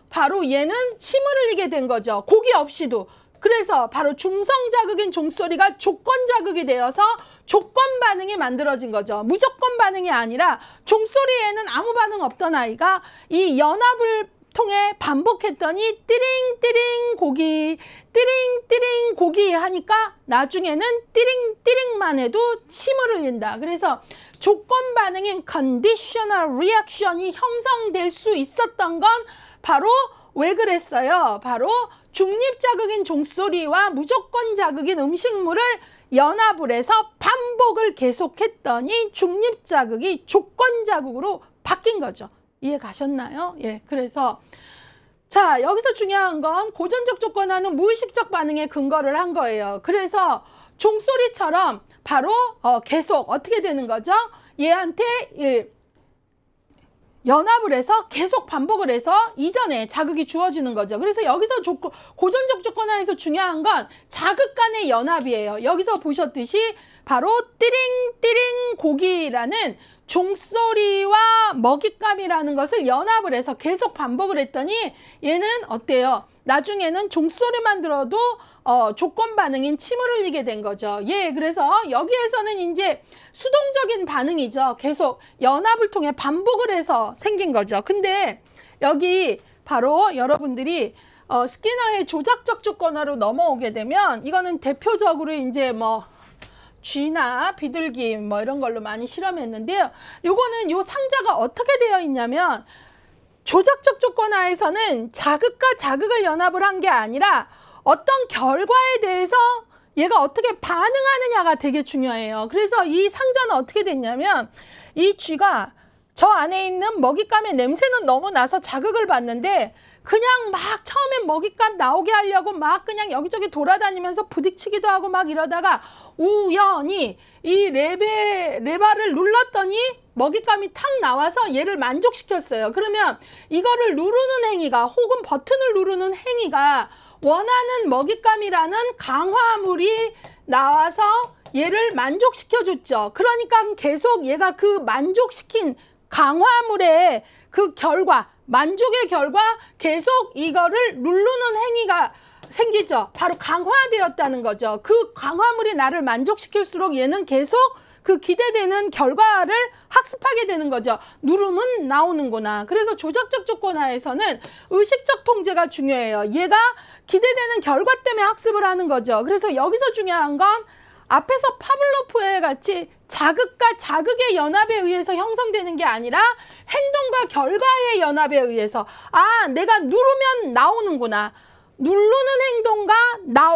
바로 얘는 침을 흘리게 된 거죠. 고기 없이도. 그래서 바로 중성 자극인 종소리가 조건 자극이 되어서 조건 반응이 만들어진 거죠. 무조건 반응이 아니라 종소리에는 아무 반응 없던 아이가 이 연합을 통해 반복했더니 띠링띠링 고기, 띠링띠링 고기 하니까 나중에는 띠링띠링만 해도 침을 흘린다. 그래서 조건 반응인 conditional reaction이 형성될 수 있었던 건 바로 왜 그랬어요? 바로 중립자극인 종소리와 무조건 자극인 음식물을 연합을 해서 반복을 계속했더니 중립자극이 조건자극으로 바뀐 거죠. 이해 가셨나요? 예, 그래서 자, 여기서 중요한 건 고전적 조건화는 무의식적 반응에 근거를 한 거예요. 그래서 종소리처럼 바로 계속 어떻게 되는 거죠? 얘한테 연합을 해서 계속 반복을 해서 이전에 자극이 주어지는 거죠. 그래서 여기서 고전적 조건화에서 중요한 건 자극 간의 연합이에요. 여기서 보셨듯이 바로 띠링띠링 고기라는 종소리와 먹잇감이라는 것을 연합을 해서 계속 반복을 했더니 얘는 어때요? 나중에는 종소리만 들어도 조건 반응인 침을 흘리게 된 거죠. 예, 그래서 여기에서는 이제 수동적인 반응이죠. 계속 연합을 통해 반복을 해서 생긴 거죠. 근데 여기 바로 여러분들이 스키너의 조작적 조건화로 넘어오게 되면 이거는 대표적으로 이제 뭐 쥐나 비둘기 뭐 이런 걸로 많이 실험했는데요. 요거는 요 상자가 어떻게 되어 있냐면 조작적 조건화에서는 자극과 자극을 연합을 한 게 아니라 어떤 결과에 대해서 얘가 어떻게 반응하느냐가 되게 중요해요. 그래서 이 상자는 어떻게 됐냐면 이 쥐가 저 안에 있는 먹잇감의 냄새는 너무 나서 자극을 받는데 그냥 막 처음엔 먹잇감 나오게 하려고 막 그냥 여기저기 돌아다니면서 부딪히기도 하고 막 이러다가 우연히 이 레바를 눌렀더니 먹잇감이 탁 나와서 얘를 만족시켰어요. 그러면 이거를 누르는 행위가 혹은 버튼을 누르는 행위가 원하는 먹잇감이라는 강화물이 나와서 얘를 만족시켜줬죠. 그러니까 계속 얘가 그 만족시킨 강화물의 그 결과, 만족의 결과 계속 이거를 누르는 행위가 생기죠. 바로 강화되었다는 거죠. 그 강화물이 나를 만족시킬수록 얘는 계속 그 기대되는 결과를 학습하게 되는 거죠. 누르면 나오는구나. 그래서 조작적 조건화에서는 의식적 통제가 중요해요. 얘가 기대되는 결과 때문에 학습을 하는 거죠. 그래서 여기서 중요한 건 앞에서 파블로프의 같이 자극과 자극의 연합에 의해서 형성되는 게 아니라 행동과 결과의 연합에 의해서 아, 내가 누르면 나오는구나. 누르는 행동과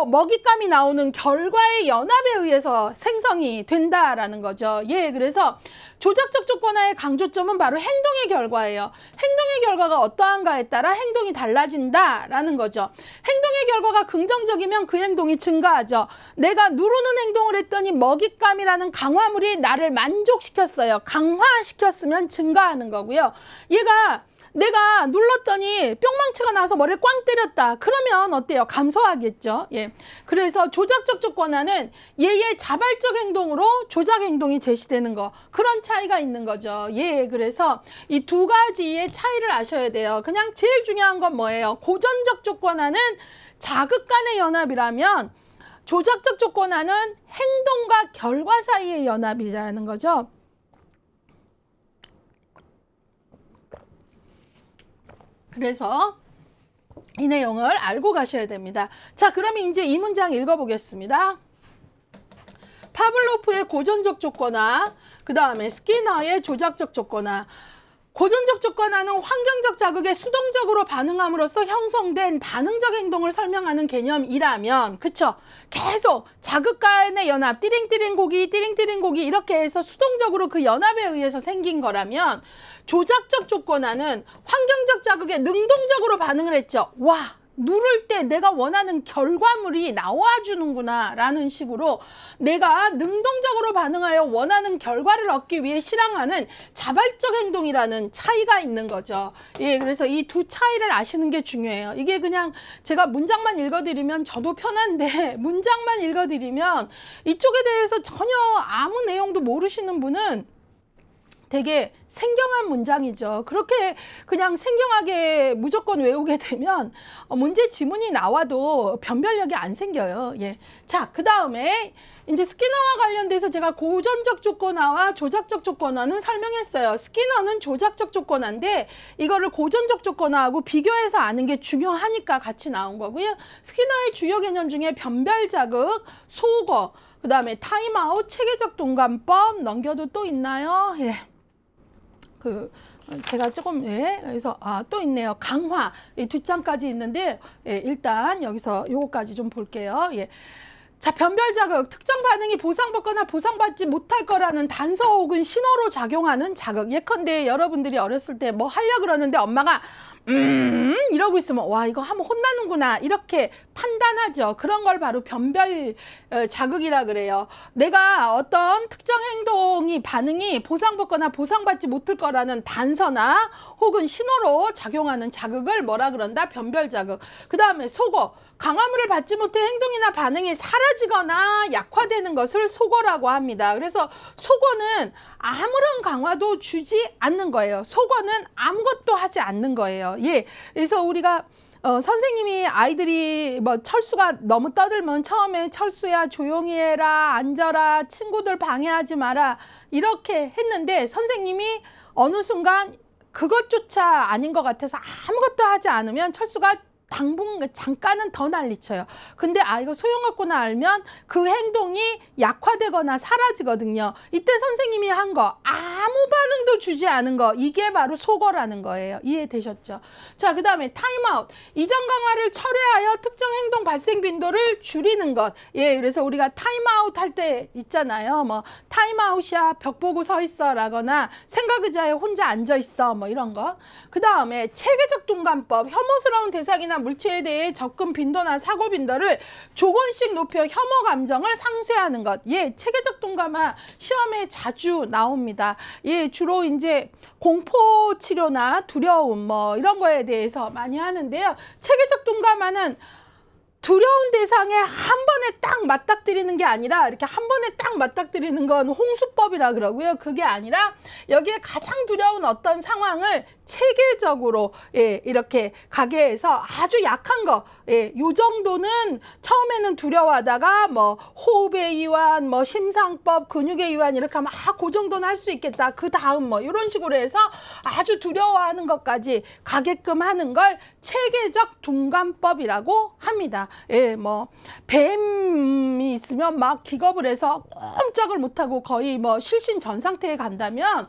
먹잇감이 나오는 결과의 연합에 의해서 생성이 된다라는 거죠. 예, 그래서 조작적 조건화의 강조점은 바로 행동의 결과예요. 행동의 결과가 어떠한가에 따라 행동이 달라진다라는 거죠. 행동의 결과가 긍정적이면 그 행동이 증가하죠. 내가 누르는 행동을 했더니 먹잇감이라는 강화물이 나를 만족시켰어요. 강화시켰으면 증가하는 거고요. 얘가 내가 눌렀더니 뿅망치가 나서 머리를 꽝 때렸다. 그러면 어때요? 감소하겠죠. 예. 그래서 조작적 조건화는 얘의 자발적 행동으로 조작 행동이 제시되는 거. 그런 차이가 있는 거죠. 예. 그래서 이 두 가지의 차이를 아셔야 돼요. 그냥 제일 중요한 건 뭐예요? 고전적 조건화는 자극 간의 연합이라면 조작적 조건화는 행동과 결과 사이의 연합이라는 거죠. 그래서 이 내용을 알고 가셔야 됩니다. 자, 그러면 이제 이 문장 읽어보겠습니다. 파블로프의 고전적 조건화, 그 다음에 스키너의 조작적 조건화. 고전적 조건화는 환경적 자극에 수동적으로 반응함으로써 형성된 반응적 행동을 설명하는 개념이라면, 그쵸? 계속 자극 간의 연합, 띠링띠링 고기, 띠링띠링 고기 이렇게 해서 수동적으로 그 연합에 의해서 생긴 거라면, 조작적 조건화는 환경적 자극에 능동적으로 반응을 했죠. 와, 누를 때 내가 원하는 결과물이 나와주는구나 라는 식으로 내가 능동적으로 반응하여 원하는 결과를 얻기 위해 실행하는 자발적 행동이라는 차이가 있는 거죠. 예, 그래서 이 두 차이를 아시는 게 중요해요. 이게 그냥 제가 문장만 읽어드리면 저도 편한데 문장만 읽어드리면 이쪽에 대해서 전혀 아무 내용도 모르시는 분은 되게 생경한 문장이죠. 그렇게 그냥 생경하게 무조건 외우게 되면 문제 지문이 나와도 변별력이 안 생겨요. 예. 자, 그 다음에 이제 스키너와 관련돼서 제가 고전적 조건화와 조작적 조건화는 설명했어요. 스키너는 조작적 조건화인데 이거를 고전적 조건화하고 비교해서 아는 게 중요하니까 같이 나온 거고요. 스키너의 주요 개념 중에 변별 자극, 소거, 그 다음에 타임아웃, 체계적 동감법 넘겨도 또 있나요? 예. 제가 조금 그래서 또 있네요. 강화 이 뒷장까지 있는데 일단 여기서 요거까지 좀 볼게요. 예. 자, 변별 자극, 특정 반응이 보상받거나 보상받지 못할 거라는 단서 혹은 신호로 작용하는 자극. 예컨대 여러분들이 어렸을 때 뭐 하려고 그러는데 엄마가 이러고 있으면 와, 이거 하면 혼나는구나 이렇게 판단하죠. 그런 걸 바로 변별 자극이라 그래요. 내가 어떤 특정 행동이 반응이 보상받거나 보상받지 못할 거라는 단서나 혹은 신호로 작용하는 자극을 뭐라 그런다? 변별 자극. 그 다음에 소거, 강화물을 받지 못해 행동이나 반응이 사라지거나 약화되는 것을 소거라고 합니다. 그래서 소거는 아무런 강화도 주지 않는 거예요. 소거는 아무것도 하지 않는 거예요. 예. 그래서 우리가 선생님이 아이들이 뭐 철수가 너무 떠들면 처음에 철수야 조용히 해라, 앉아라, 친구들 방해하지 마라 이렇게 했는데 선생님이 어느 순간 그것조차 아닌 것 같아서 아무것도 하지 않으면 철수가 당분 잠깐은 더 난리쳐요. 근데 이거 소용없구나 알면 그 행동이 약화되거나 사라지거든요. 이때 선생님이 한 거 아무 반응도 주지 않은 거, 이게 바로 속어라는 거예요. 이해되셨죠? 자, 그 다음에 타임아웃. 이전 강화를 철회하여 특정 행동 발생 빈도를 줄이는 것. 예, 그래서 우리가 타임아웃 할 때 있잖아요. 뭐 타임아웃이야, 벽 보고 서 있어 라거나 생각 의자에 혼자 앉아 있어, 뭐 이런 거. 그 다음에 체계적 둔감법. 혐오스러운 대상이나 물체에 대해 접근 빈도나 사고 빈도를 조금씩 높여 혐오 감정을 상쇄하는 것. 예, 체계적 둔감화 시험에 자주 나옵니다. 예, 주로 이제 공포 치료나 두려움 뭐 이런 거에 대해서 많이 하는데요. 체계적 둔감화는 두려운 대상에 한 번에 딱 맞닥뜨리는 게 아니라, 이렇게 한 번에 딱 맞닥뜨리는 건 홍수법이라 그러고요. 그게 아니라 여기에 가장 두려운 어떤 상황을 체계적으로 이렇게 가게 해서 아주 약한 거, 요 정도는 처음에는 두려워하다가 뭐 호흡의 이완, 뭐 심상법, 근육의 이완 이렇게 하면 그 정도는 할 수 있겠다. 그 다음 뭐 이런 식으로 해서 아주 두려워하는 것까지 가게끔 하는 걸 체계적 둔감법이라고 합니다. 뭐 뱀이 있으면 막 기겁을 해서 꼼짝을 못하고 거의 뭐 실신 전 상태에 간다면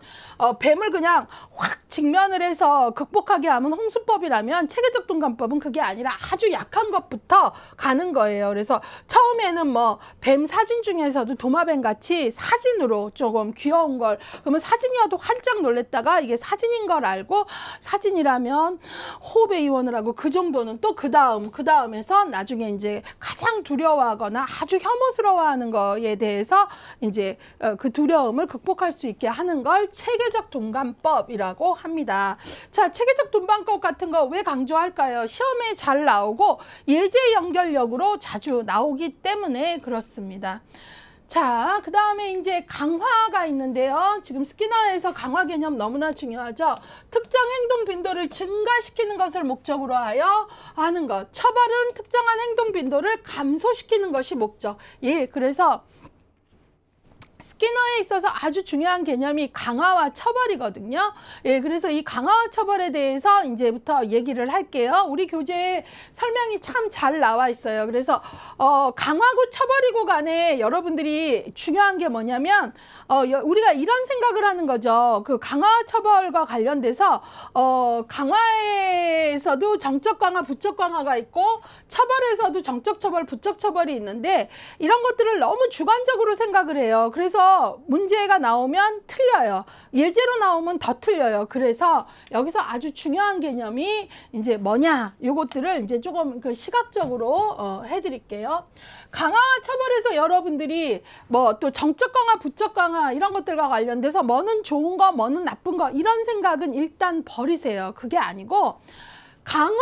뱀을 그냥 확 직면을 해서 극복하게 하면 홍수법이라면 체계적 둔감법은 그게 아니라 아주 약한 것부터 가는 거예요. 그래서 처음에는 뭐 뱀 사진 중에서도 도마뱀 같이 사진으로 조금 귀여운 걸, 그러면 사진이어도 활짝 놀랬다가 이게 사진인 걸 알고 사진이라면 호흡의 이완을 하고 그 정도는 또 그 다음에서 나중에 이제 가장 두려워하거나 아주 혐오스러워하는 거에 대해서 이제 그 두려움을 극복할 수 있게 하는 걸 체계적 둔감법이라고 합니다. 자, 체계적 둔감법 같은 거 왜 강조할까요? 시험에 잘 나오고 예제 연결력으로 자주 나오기 때문에 그렇습니다. 자, 그 다음에 이제 강화가 있는데요. 지금 스키너에서 강화 개념 너무나 중요하죠. 특정 행동 빈도를 증가시키는 것을 목적으로 하여 하는 것. 처벌은 특정한 행동 빈도를 감소시키는 것이 목적. 예, 그래서 스키너에 있어서 아주 중요한 개념이 강화와 처벌이거든요. 예, 그래서 이 강화와 처벌에 대해서 이제부터 얘기를 할게요. 우리 교재에 설명이 참 잘 나와 있어요. 그래서 강화고 처벌이고 간에 여러분들이 중요한 게 뭐냐면 우리가 이런 생각을 하는 거죠. 그 강화 처벌과 관련돼서 강화에서도 정적 강화, 부적 강화가 있고 처벌에서도 정적 처벌, 부적 처벌이 있는데 이런 것들을 너무 주관적으로 생각을 해요. 그래서 문제가 나오면 틀려요. 예제로 나오면 더 틀려요. 그래서 여기서 아주 중요한 개념이 이제 뭐냐, 요것들을 이제 조금 그 시각적으로 해드릴게요. 강화와 처벌에서 여러분들이 뭐 또 정적 강화, 부적 강화 이런 것들과 관련돼서 뭐는 좋은 거, 뭐는 나쁜 거 이런 생각은 일단 버리세요. 그게 아니고 강화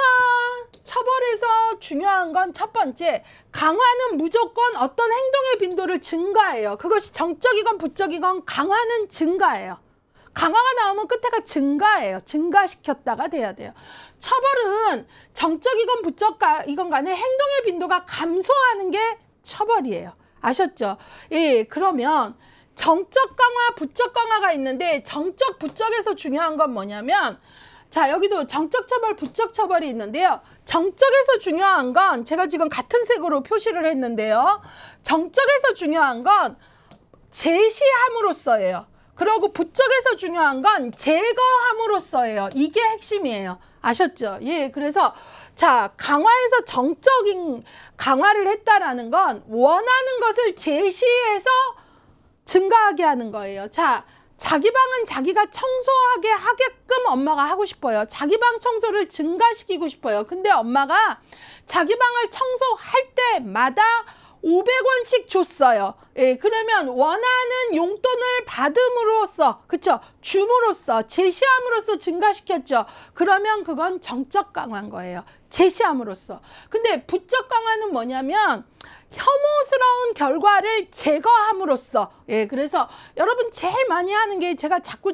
처벌에서 중요한 건 첫 번째, 강화는 무조건 어떤 행동의 빈도를 증가해요. 그것이 정적이건 부적이건 강화는 증가해요. 강화가 나오면 끝에가 증가예요. 증가시켰다가 돼야 돼요. 처벌은 정적이건 부적이건 간에 행동의 빈도가 감소하는 게 처벌이에요. 아셨죠? 예, 그러면 정적 강화, 부적 강화가 있는데 정적, 부적에서 중요한 건 뭐냐면, 자, 여기도 정적 처벌, 부적 처벌이 있는데요. 정적에서 중요한 건 제가 지금 같은 색으로 표시를 했는데요. 정적에서 중요한 건 제시함으로써예요. 그리고 부적에서 중요한 건 제거함으로써예요. 이게 핵심이에요. 아셨죠? 예, 그래서 자, 강화에서 정적인 강화를 했다라는 건 원하는 것을 제시해서 증가하게 하는 거예요. 자, 자기 방은 자기가 청소하게 하게끔 엄마가 하고 싶어요. 자기 방 청소를 증가시키고 싶어요. 근데 엄마가 자기 방을 청소할 때마다 500원씩 줬어요. 예, 그러면 원하는 용돈을 받음으로써, 그쵸? 줌으로써, 제시함으로써 증가시켰죠. 그러면 그건 정적 강화인 거예요. 제시함으로써. 근데 부적 강화는 뭐냐면 혐오스러운 결과를 제거함으로써. 예, 그래서 여러분 제일 많이 하는 게, 제가 자꾸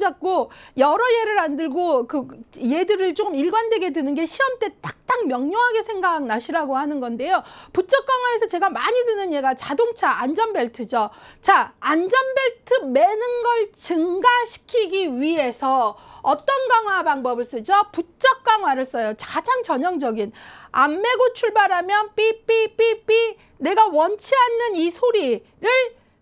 여러 예를 안 들고 그 예들을 조금 일관되게 드는 게 시험 때 딱딱 명료하게 생각나시라고 하는 건데요. 부적 강화에서 제가 많이 드는 예가 자동차 안전벨트죠. 자, 안전벨트 매는 걸 증가시키기 위해서 어떤 강화 방법을 쓰죠? 부적 강화를 써요. 가장 전형적인. 안 매고 출발하면 삐삐삐삐 내가 원치 않는 이 소리를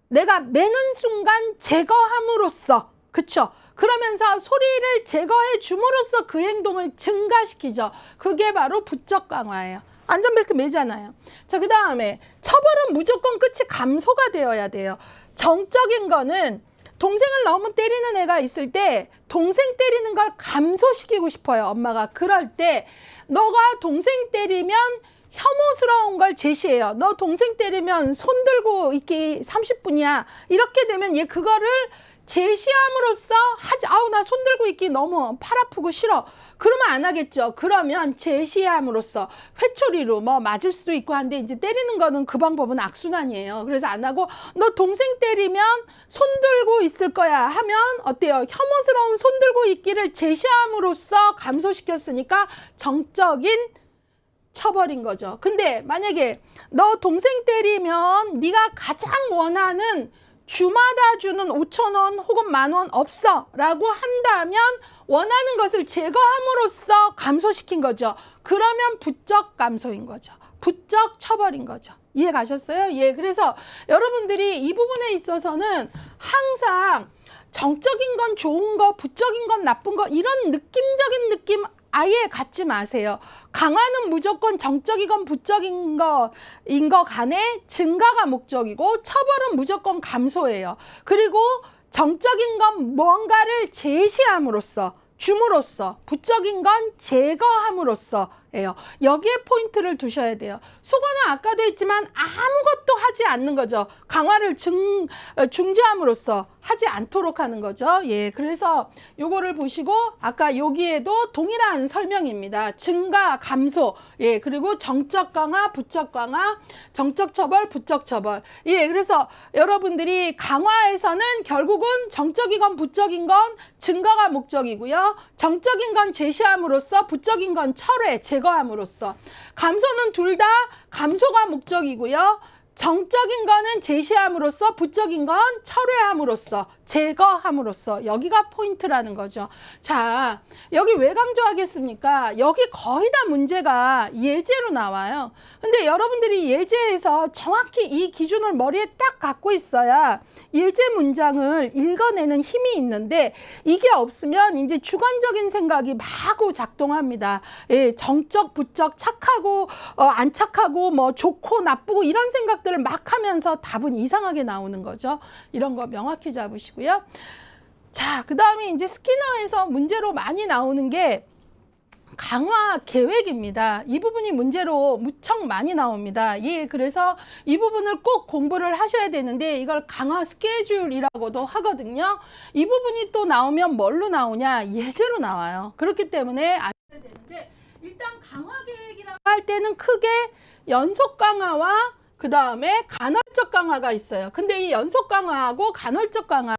내가 매는 순간 제거함으로써 그쵸? 그러면서 소리를 제거해 줌으로써 그 행동을 증가시키죠. 그게 바로 부적 강화예요. 안전벨트 매잖아요. 자, 그 다음에 처벌은 무조건 끝이 감소가 되어야 돼요. 정적인 거는 동생을 너무 때리는 애가 있을 때 동생 때리는 걸 감소시키고 싶어요. 엄마가 그럴 때 너가 동생 때리면 혐오스러운 걸 제시해요. 너 동생 때리면 손 들고 있기 30분이야. 이렇게 되면 얘 그거를 제시함으로써 하지. 아우 나 손 들고 있기 너무 팔 아프고 싫어. 그러면 안 하겠죠. 그러면 제시함으로써 회초리로 뭐 맞을 수도 있고 한데 이제 때리는 거는 그 방법은 악순환이에요. 그래서 안 하고 너 동생 때리면 손 들고 있을 거야 하면 어때요? 혐오스러운 손 들고 있기를 제시함으로써 감소시켰으니까 정적인 처벌인 거죠. 근데 만약에 너 동생 때리면 네가 가장 원하는 주마다 주는 5,000원 혹은 10,000원 없어 라고 한다면 원하는 것을 제거함으로써 감소시킨 거죠. 그러면 부적 감소인 거죠. 부적 처벌인 거죠. 이해 가셨어요? 예, 그래서 여러분들이 이 부분에 있어서는 항상 정적인 건 좋은 거, 부적인 건 나쁜 거 이런 느낌적인 느낌 아예 갖지 마세요. 강화는 무조건 정적이건 부적인 거인 거 간에 증가가 목적이고 처벌은 무조건 감소예요. 그리고 정적인 건 뭔가를 제시함으로써 줌으로써 부적인 건 제거함으로써예요. 여기에 포인트를 두셔야 돼요. 수거는 아까도 했지만 아무것도 하지 않는 거죠. 강화를 중지함으로써 하지 않도록 하는 거죠. 예, 그래서 요거를 보시고 아까 여기에도 동일한 설명입니다. 증가, 감소, 예, 그리고 정적 강화, 부적 강화, 정적 처벌, 부적 처벌. 예, 그래서 여러분들이 강화에서는 결국은 정적이건 부적인 건 증가가 목적이고요. 정적인 건 제시함으로써, 부적인 건 철회, 제거함으로써. 감소는 둘 다 감소가 목적이고요. 정적인 거는 제시함으로써, 부적인 건 철회함으로써, 제거함으로써. 여기가 포인트라는 거죠. 자, 여기 왜 강조하겠습니까? 여기 거의 다 문제가 예제로 나와요. 근데 여러분들이 예제에서 정확히 이 기준을 머리에 딱 갖고 있어야 예제 문장을 읽어내는 힘이 있는데 이게 없으면 이제 주관적인 생각이 마구 작동합니다. 예, 정적, 부적, 착하고 안 착하고 뭐 좋고 나쁘고 이런 생각들을 막 하면서 답은 이상하게 나오는 거죠. 이런 거 명확히 잡으시고요. 자, 그 다음에 이제 스키너에서 문제로 많이 나오는 게 강화 계획입니다. 이 부분이 문제로 무척 많이 나옵니다. 예, 그래서 이 부분을 꼭 공부를 하셔야 되는데 이걸 강화 스케줄이라고도 하거든요. 이 부분이 또 나오면 뭘로 나오냐? 예제로 나와요. 그렇기 때문에 아셔야 되는데 일단 강화 계획이라고 할 때는 크게 연속 강화와 그 다음에 간헐적 강화가 있어요. 근데 이 연속 강화하고 간헐적 강화에서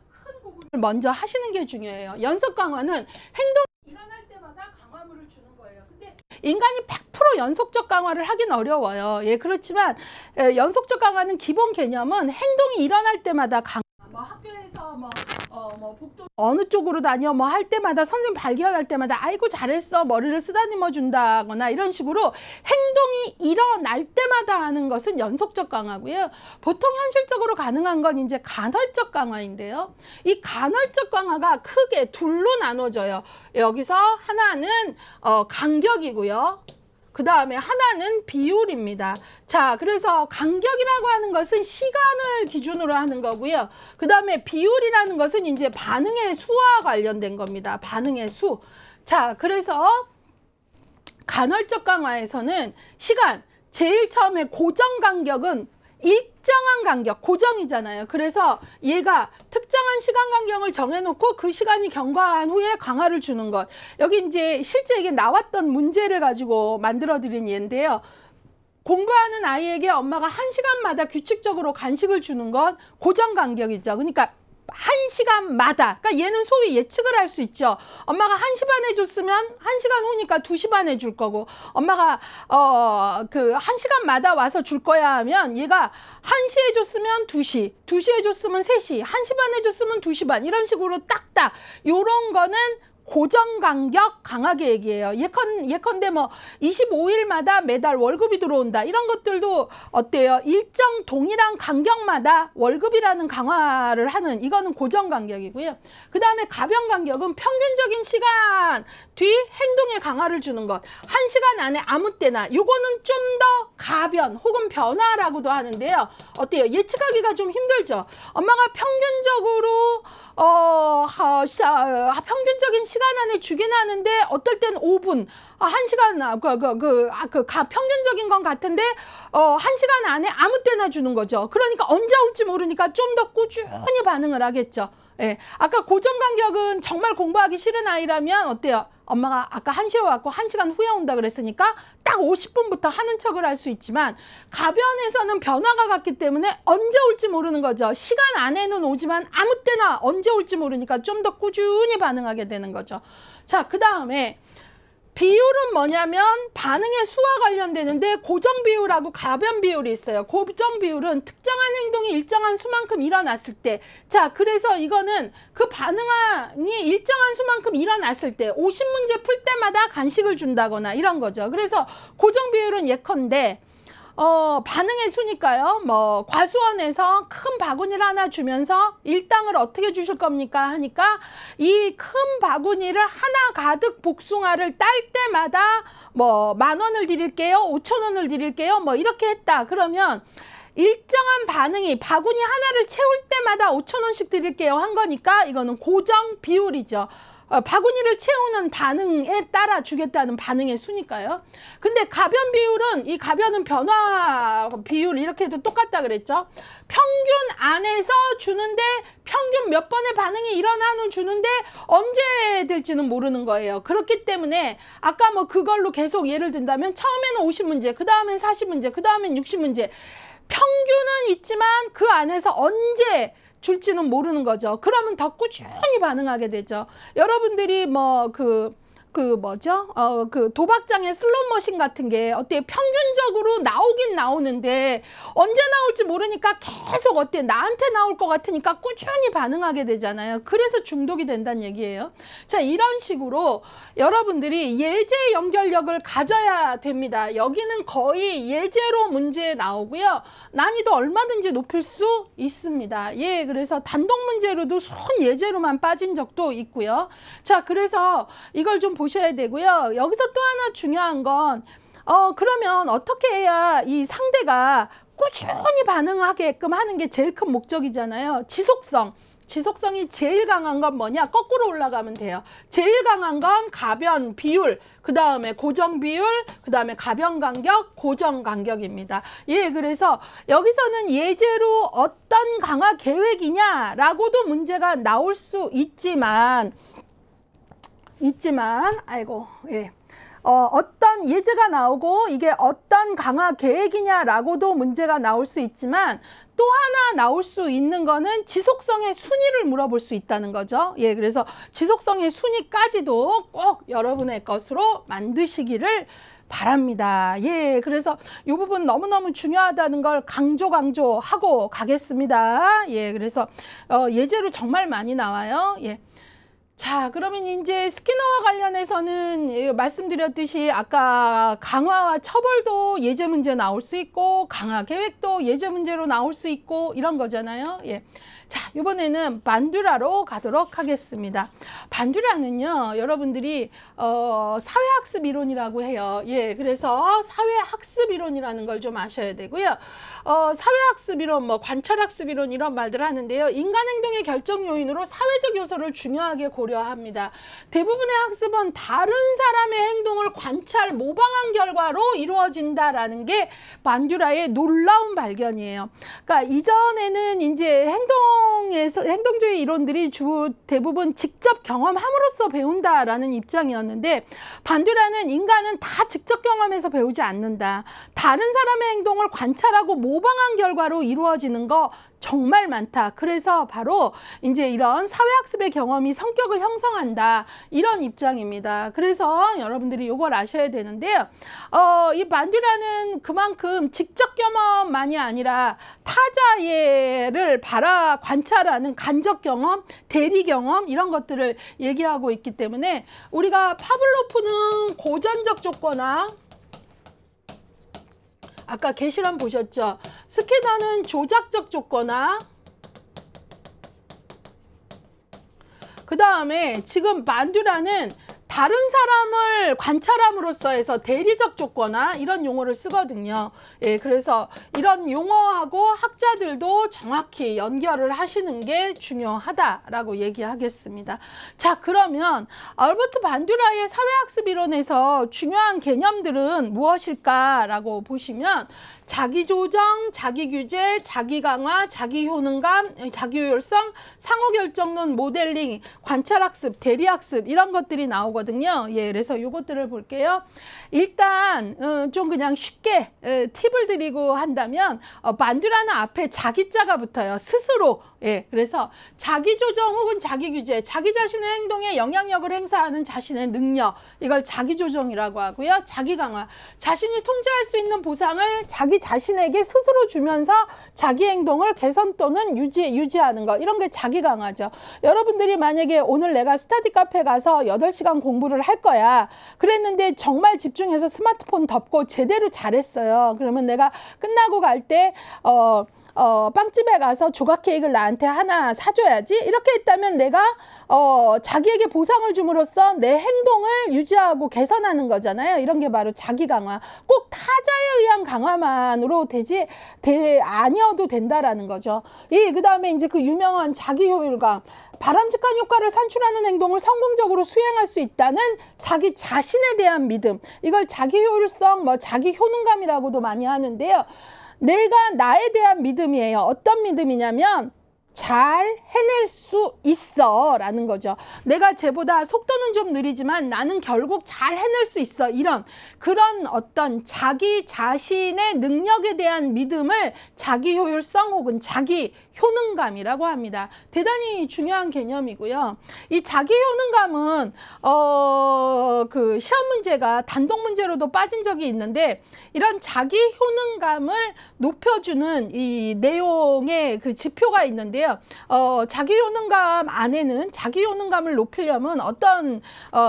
큰 구분을 먼저 하시는 게 중요해요. 연속 강화는 행동이 일어날 때마다 강화물을 주는 거예요. 근데 인간이 100% 연속적 강화를 하긴 어려워요. 예, 그렇지만 연속적 강화는 기본 개념은 행동이 일어날 때마다 강화. 뭐 학교에서 뭐 복도 어느 쪽으로 다녀 뭐 할 때마다 선생님 발견할 때마다 아이고 잘했어 머리를 쓰다듬어 준다거나 이런 식으로 행동이 일어날 때마다 하는 것은 연속적 강화고요. 보통 현실적으로 가능한 건 이제 간헐적 강화인데요. 이 간헐적 강화가 크게 둘로 나눠져요. 여기서 하나는 간격이고요. 그 다음에 하나는 비율입니다. 자, 그래서 간격이라고 하는 것은 시간을 기준으로 하는 거고요. 그 다음에 비율이라는 것은 이제 반응의 수와 관련된 겁니다. 반응의 수. 자, 그래서 간헐적 강화에서는 시간, 제일 처음에 고정 간격은 일정한 간격, 고정이잖아요. 그래서 얘가 특정한 시간 간격을 정해놓고 그 시간이 경과한 후에 강화를 주는 것. 여기 이제 실제 이게 나왔던 문제를 가지고 만들어드린 예인데요. 공부하는 아이에게 엄마가 1시간마다 규칙적으로 간식을 주는 건 고정 간격이죠. 그러니까 1시간마다, 그러니까 얘는 소위 예측을 할 수 있죠. 엄마가 1시 반에 줬으면 1시간 후니까 2시 반에 줄 거고, 엄마가 그 1시간마다 와서 줄 거야 하면 얘가 1시에 줬으면 2시, 2시에 줬으면 3시, 1시 반에 줬으면 2시 반 이런 식으로 딱딱 요런 거는 고정간격 강화계획이에요. 예컨대 뭐 25일마다 매달 월급이 들어온다. 이런 것들도 어때요? 일정 동일한 간격마다 월급이라는 강화를 하는, 이거는 고정간격이고요. 그 다음에 가변간격은 평균적인 시간 뒤 행동에 강화를 주는 것. 1시간 안에 아무 때나, 요거는 좀 더 가변 혹은 변화라고도 하는데요. 어때요? 예측하기가 좀 힘들죠. 엄마가 평균적으로 평균적인 시간 안에 주긴 하는데 어떨 땐 5분, 1시간, 평균적인 건 같은데 1시간 안에 아무 때나 주는 거죠. 그러니까 언제 올지 모르니까 좀 더 꾸준히 반응을 하겠죠. 예, 아까 고정간격은 정말 공부하기 싫은 아이라면 어때요? 엄마가 아까 1시에 왔고 1시간 후에 온다 그랬으니까 딱 50분부터 하는 척을 할 수 있지만, 가변에서는 변화가 같기 때문에 언제 올지 모르는 거죠. 시간 안에는 오지만 아무 때나 언제 올지 모르니까 좀 더 꾸준히 반응하게 되는 거죠. 자, 그 다음에 비율은 뭐냐면 반응의 수와 관련되는데, 고정 비율하고 가변 비율이 있어요. 고정 비율은 특정한 행동이 일정한 수만큼 일어났을 때, 자, 그래서 이거는 그 반응이 일정한 수만큼 일어났을 때 50문제 풀 때마다 간식을 준다거나 이런 거죠. 그래서 고정 비율은 예컨대 반응의 수니까요. 뭐 과수원에서 큰 바구니를 하나 주면서 일당을 어떻게 주실 겁니까 하니까, 이 큰 바구니를 하나 가득 복숭아를 딸 때마다 뭐 10,000원을 드릴게요, 5,000원을 드릴게요, 뭐 이렇게 했다. 그러면 일정한 반응이 바구니 하나를 채울 때마다 5,000원씩 드릴게요 한 거니까 이거는 고정 비율이죠. 바구니를 채우는 반응에 따라 주겠다는 반응의 수니까요. 근데 가변 비율은, 이 가변은 변화 비율 이렇게 해도 똑같다 그랬죠. 평균 안에서 주는데 평균 몇 번의 반응이 일어난 후 주는데 언제 될지는 모르는 거예요. 그렇기 때문에 아까 뭐 그걸로 계속 예를 든다면 처음에는 50문제, 그 다음엔 40문제, 그 다음엔 60문제, 평균은 있지만 그 안에서 언제 줄지는 모르는 거죠. 그러면 더 꾸준히 반응하게 되죠. 여러분들이 뭐 그 도박장의 슬롯머신 같은 게 어때요? 평균적으로 나오긴 나오는데 언제 나올지 모르니까 계속 어때요? 나한테 나올 것 같으니까 꾸준히 반응하게 되잖아요. 그래서 중독이 된다는 얘기예요. 자, 이런 식으로 여러분들이 예제 연결력을 가져야 됩니다. 여기는 거의 예제로 문제 나오고요. 난이도 얼마든지 높일 수 있습니다. 예, 그래서 단독 문제로도 손 예제로만 빠진 적도 있고요. 자, 그래서 이걸 좀 보셔야 되고요. 여기서 또 하나 중요한 건 그러면 어떻게 해야 이 상대가 꾸준히 반응하게끔 하는 게 제일 큰 목적이잖아요. 지속성이 제일 강한 건 뭐냐? 거꾸로 올라가면 돼요. 제일 강한 건 가변 비율, 그 다음에 고정 비율, 그 다음에 가변 간격, 고정 간격입니다. 예, 그래서 여기서는 예제로 어떤 강화 계획이냐라고도 문제가 나올 수 있지만, 아이고, 예. 어떤 예제가 나오고 이게 어떤 강화 계획이냐라고도 문제가 나올 수 있지만, 또 하나 나올 수 있는 거는 지속성의 순위를 물어볼 수 있다는 거죠. 예, 그래서 지속성의 순위까지도 꼭 여러분의 것으로 만드시기를 바랍니다. 예, 그래서 이 부분 너무너무 중요하다는 걸 강조하고 가겠습니다. 예, 그래서 예제로 정말 많이 나와요. 예. 자, 그러면 이제 스키너와 관련해서는 말씀드렸듯이 아까 강화와 처벌도 예제 문제 나올 수 있고, 강화 계획도 예제 문제로 나올 수 있고, 이런 거잖아요. 예. 자, 이번에는 반듀라로 가도록 하겠습니다. 반듀라는요, 여러분들이 사회학습 이론이라고 해요. 예, 그래서 사회학습 이론이라는 걸 좀 아셔야 되고요. 사회학습 이론, 뭐 관찰학습 이론 이런 말들 하는데요. 인간 행동의 결정 요인으로 사회적 요소를 중요하게 고려합니다. 대부분의 학습은 다른 사람의 행동을 관찰, 모방한 결과로 이루어진다라는 게 반듀라의 놀라운 발견이에요. 그러니까 이전에는 이제 행동주의 이론들이 대부분 직접 경험함으로써 배운다라는 입장이었는데, 반듀라는 인간은 다 직접 경험해서 배우지 않는다. 다른 사람의 행동을 관찰하고 모방한 결과로 이루어지는 거 정말 많다. 그래서 바로 이제 이런 사회학습의 경험이 성격을 형성한다. 이런 입장입니다. 그래서 여러분들이 이걸 아셔야 되는데요. 이 반듀라는 그만큼 직접 경험만이 아니라 타자를 관찰하는 간접 경험, 대리 경험 이런 것들을 얘기하고 있기 때문에 우리가 파블로프는 고전적 조건화, 아까 게시란 보셨죠? 스키너는 조작적 조건화, 그 다음에 지금 반듀라는 다른 사람을 관찰함으로써 해서 대리적 조건화 이런 용어를 쓰거든요. 예, 그래서 이런 용어하고 학자들도 정확히 연결을 하시는 게 중요하다라고 얘기하겠습니다. 자, 그러면 알버트 반듀라의 사회학습 이론에서 중요한 개념들은 무엇일까라고 보시면 자기조정, 자기규제, 자기강화, 자기효능감, 자기효율성, 상호결정론, 모델링, 관찰학습, 대리학습 이런 것들이 나오거든요. 예, 그래서 요것들을 볼게요. 일단 좀 그냥 쉽게 팁을 드리고 한다면 반듀라는 앞에 자기자가 붙어요. 스스로. 예, 그래서 자기조정 혹은 자기규제, 자기 자신의 행동에 영향력을 행사하는 자신의 능력, 이걸 자기조정이라고 하고요. 자기강화, 자신이 통제할 수 있는 보상을 자기 자신에게 스스로 주면서 자기 행동을 개선 또는 유지하는 거, 이런 게 자기강화죠. 여러분들이 만약에 오늘 내가 스터디 카페 가서 8시간 공부를 할 거야. 그랬는데 정말 집중해서 스마트폰 덮고 제대로 잘했어요. 그러면 내가 끝나고 갈 때 빵집에 가서 조각 케이크를 나한테 하나 사줘야지. 이렇게 했다면 내가 자기에게 보상을 줌으로써 내 행동을 유지하고 개선하는 거잖아요. 이런 게 바로 자기 강화. 꼭 타자에 의한 강화만으로 아니어도 된다라는 거죠. 그 다음에 이제 그 유명한 자기 효율감. 바람직한 효과를 산출하는 행동을 성공적으로 수행할 수 있다는 자기 자신에 대한 믿음. 이걸 자기 효율성, 자기 효능감이라고도 많이 하는데요. 내가 나에 대한 믿음이에요. 어떤 믿음이냐면 잘 해낼 수 있어 라는 거죠. 내가 쟤보다 속도는 좀 느리지만 나는 결국 잘 해낼 수 있어. 그런 어떤 자기 자신의 능력에 대한 믿음을 자기 효율성 혹은 자기 효능감이라고 합니다. 대단히 중요한 개념이고요. 이 자기 효능감은 그 시험 문제가 단독 문제로도 빠진 적이 있는데 이런 자기 효능감을 높여주는 이 내용의 그 지표가 있는데요. 자기 효능감 안에는 자기 효능감을 높이려면 어떤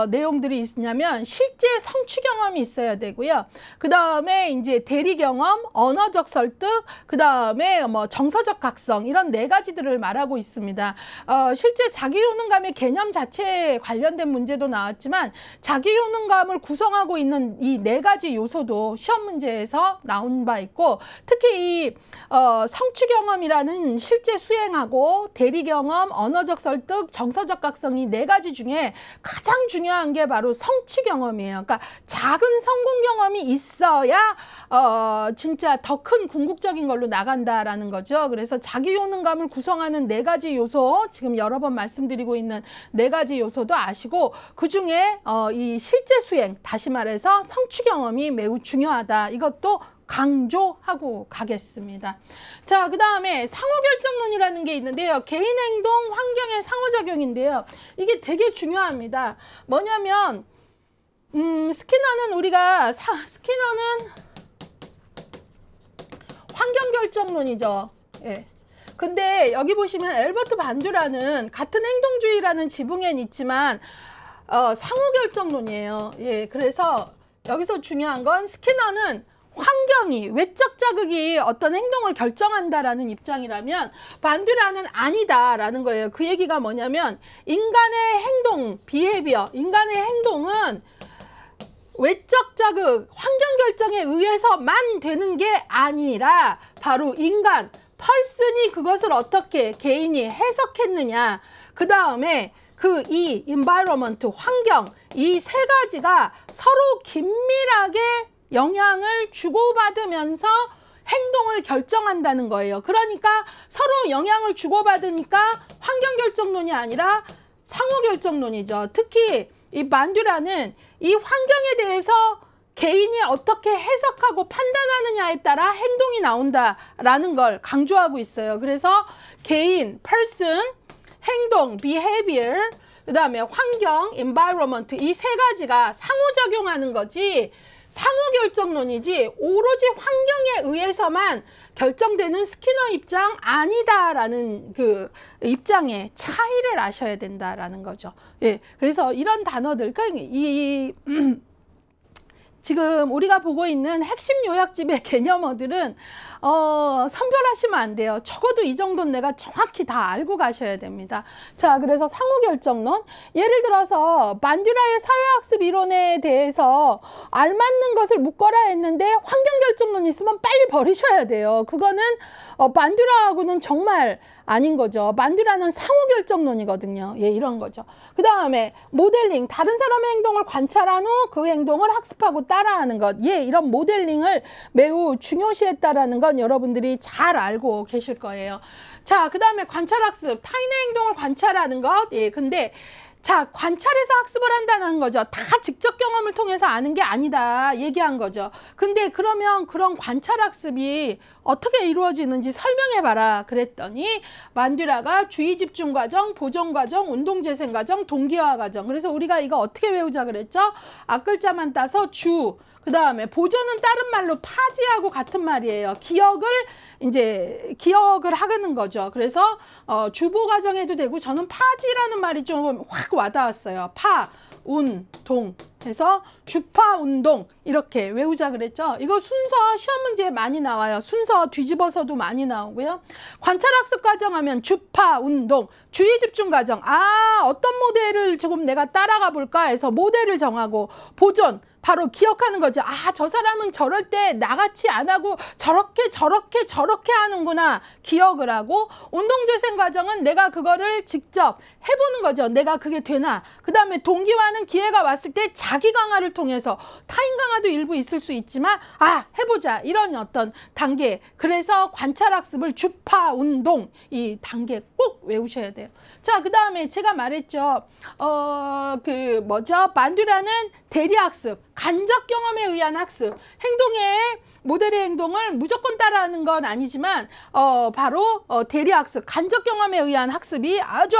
내용들이 있냐면 실제 성취 경험이 있어야 되고요. 그 다음에 이제 대리 경험, 언어적 설득, 그 다음에 정서적 각성 이런 4가지들을 말하고 있습니다. 실제 자기 효능감의 개념 자체에 관련된 문제도 나왔지만 자기 효능감을 구성하고 있는 이 4가지 요소도 시험 문제에서 나온 바 있고 특히 이 성취 경험이라는 실제 수행하고 대리 경험, 언어적 설득, 정서적 각성 이 4가지 중에 가장 중요한 게 바로 성취 경험이에요. 그러니까 작은 성공 경험이 있어야 진짜 더 큰 궁극적인 걸로 나간다라는 거죠. 그래서 자기 효능감을 구성하는 4가지 요소, 지금 여러 번 말씀드리고 있는 4가지 요소도 아시고 그 중에 이 실제 수행, 다시 말해서 성취 경험이 매우 중요하다. 이것도 강조하고 가겠습니다. 자, 그 다음에 상호결정론이라는 게 있는데요. 개인 행동, 환경의 상호작용인데요. 이게 되게 중요합니다. 뭐냐면 스키너는 환경결정론이죠. 예. 근데 여기 보시면 앨버트 반듀라는 같은 행동주의라는 지붕엔 있지만 상호결정론이에요. 예, 그래서 여기서 중요한 건 스키너는 환경이, 외적 자극이 어떤 행동을 결정한다라는 입장이라면 반듀라는 아니다라는 거예요. 그 얘기가 뭐냐면 인간의 행동, 비헤비어, 인간의 행동은 외적 자극, 환경 결정에 의해서만 되는 게 아니라 바로 인간, 펄슨이 그것을 어떻게 개인이 해석했느냐. 그 다음에 이 environment, 환경, 이 3가지가 서로 긴밀하게 영향을 주고받으면서 행동을 결정한다는 거예요. 그러니까 서로 영향을 주고받으니까 환경결정론이 아니라 상호결정론이죠. 특히 이 반듀라는 이 환경에 대해서 개인이 어떻게 해석하고 판단하느냐에 따라 행동이 나온다라는 걸 강조하고 있어요. 그래서 개인, person, 행동, behavior, 그 다음에 환경, environment, 이 세 가지가 상호작용하는 거지 상호결정론이지 오로지 환경에 의해서만 결정되는 스키너 입장 아니다라는 그 입장의 차이를 아셔야 된다라는 거죠. 예, 그래서 이런 단어들, 지금 우리가 보고 있는 핵심 요약집의 개념어들은 선별하시면 안 돼요. 적어도 이 정도는 내가 정확히 다 알고 가셔야 됩니다. 자, 그래서 상호결정론. 예를 들어서 반듀라의 사회학습 이론에 대해서 알맞는 것을 묻거라 했는데 환경결정론이 있으면 빨리 버리셔야 돼요. 그거는 반듀라하고는 정말 아닌 거죠. 반듀라는 상호결정론이거든요. 예, 이런 거죠. 그 다음에 모델링, 다른 사람의 행동을 관찰한 후 그 행동을 학습하고 따라하는 것. 예, 이런 모델링을 매우 중요시했다라는 건 여러분들이 잘 알고 계실 거예요. 자, 그 다음에 관찰학습, 타인의 행동을 관찰하는 것. 예, 근데 자, 관찰해서 학습을 한다는 거죠. 다 직접 경험을 통해서 아는 게 아니다 얘기한 거죠. 근데 그러면 그런 관찰학습이 어떻게 이루어지는지 설명해봐라 그랬더니 반듀라가 주의집중과정, 보존과정, 운동재생과정, 동기화과정. 그래서 우리가 이거 어떻게 외우자 그랬죠? 앞글자만 따서 주, 그 다음에 보존은 다른 말로 파지하고 같은 말이에요. 기억을 하는 거죠. 그래서 주보 과정해도 되고 저는 파지라는 말이 좀 확 와닿았어요. 파, 운, 동 해서 주파, 운동 이렇게 외우자 그랬죠. 이거 순서 시험 문제에 많이 나와요. 순서 뒤집어서도 많이 나오고요. 관찰학습 과정 하면 주파, 운동, 주의집중 과정. 아, 어떤 모델을 조금 내가 따라가 볼까 해서 모델을 정하고 보존, 바로 기억하는 거죠. 아, 저 사람은 저럴 때 나같이 안 하고 저렇게 하는구나. 기억을 하고 운동재생 과정은 내가 그거를 직접 해보는 거죠. 내가 그게 되나. 그 다음에 동기화는 기회가 왔을 때 자기 강화를 통해서 타인 강화도 일부 있을 수 있지만 해보자. 이런 어떤 단계. 그래서 관찰학습을 주파, 운동 이 단계 꼭 외우셔야 돼요. 자, 그 다음에 제가 말했죠. 반듀라는 대리학습, 간접 경험에 의한 학습, 모델의 행동을 무조건 따라하는 건 아니지만 바로 대리학습, 간접 경험에 의한 학습이 아주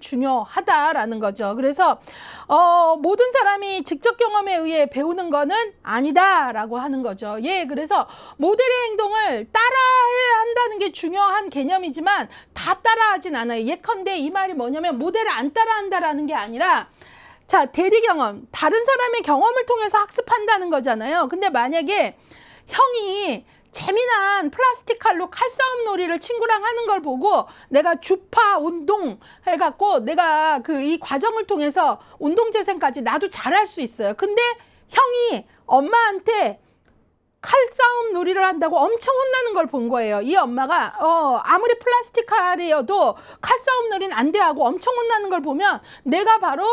중요하다라는 거죠. 그래서 모든 사람이 직접 경험에 의해 배우는 거는 아니다라고 하는 거죠. 예, 그래서 모델의 행동을 따라해야 한다는 게 중요한 개념이지만 다 따라하진 않아요. 예컨대 이 말이 뭐냐면 모델을 안 따라한다라는 게 아니라 자, 대리 경험, 다른 사람의 경험을 통해서 학습한다는 거잖아요. 근데 만약에 형이 재미난 플라스틱 칼로 칼싸움 놀이를 친구랑 하는 걸 보고 내가 주파 운동 해갖고 내가 이 과정을 통해서 운동재생까지 나도 잘할 수 있어요. 근데 형이 엄마한테 칼싸움 놀이를 한다고 엄청 혼나는 걸 본 거예요. 이 엄마가 아무리 플라스틱 칼이어도 칼싸움 놀이는 안 돼 하고 엄청 혼나는 걸 보면 내가 바로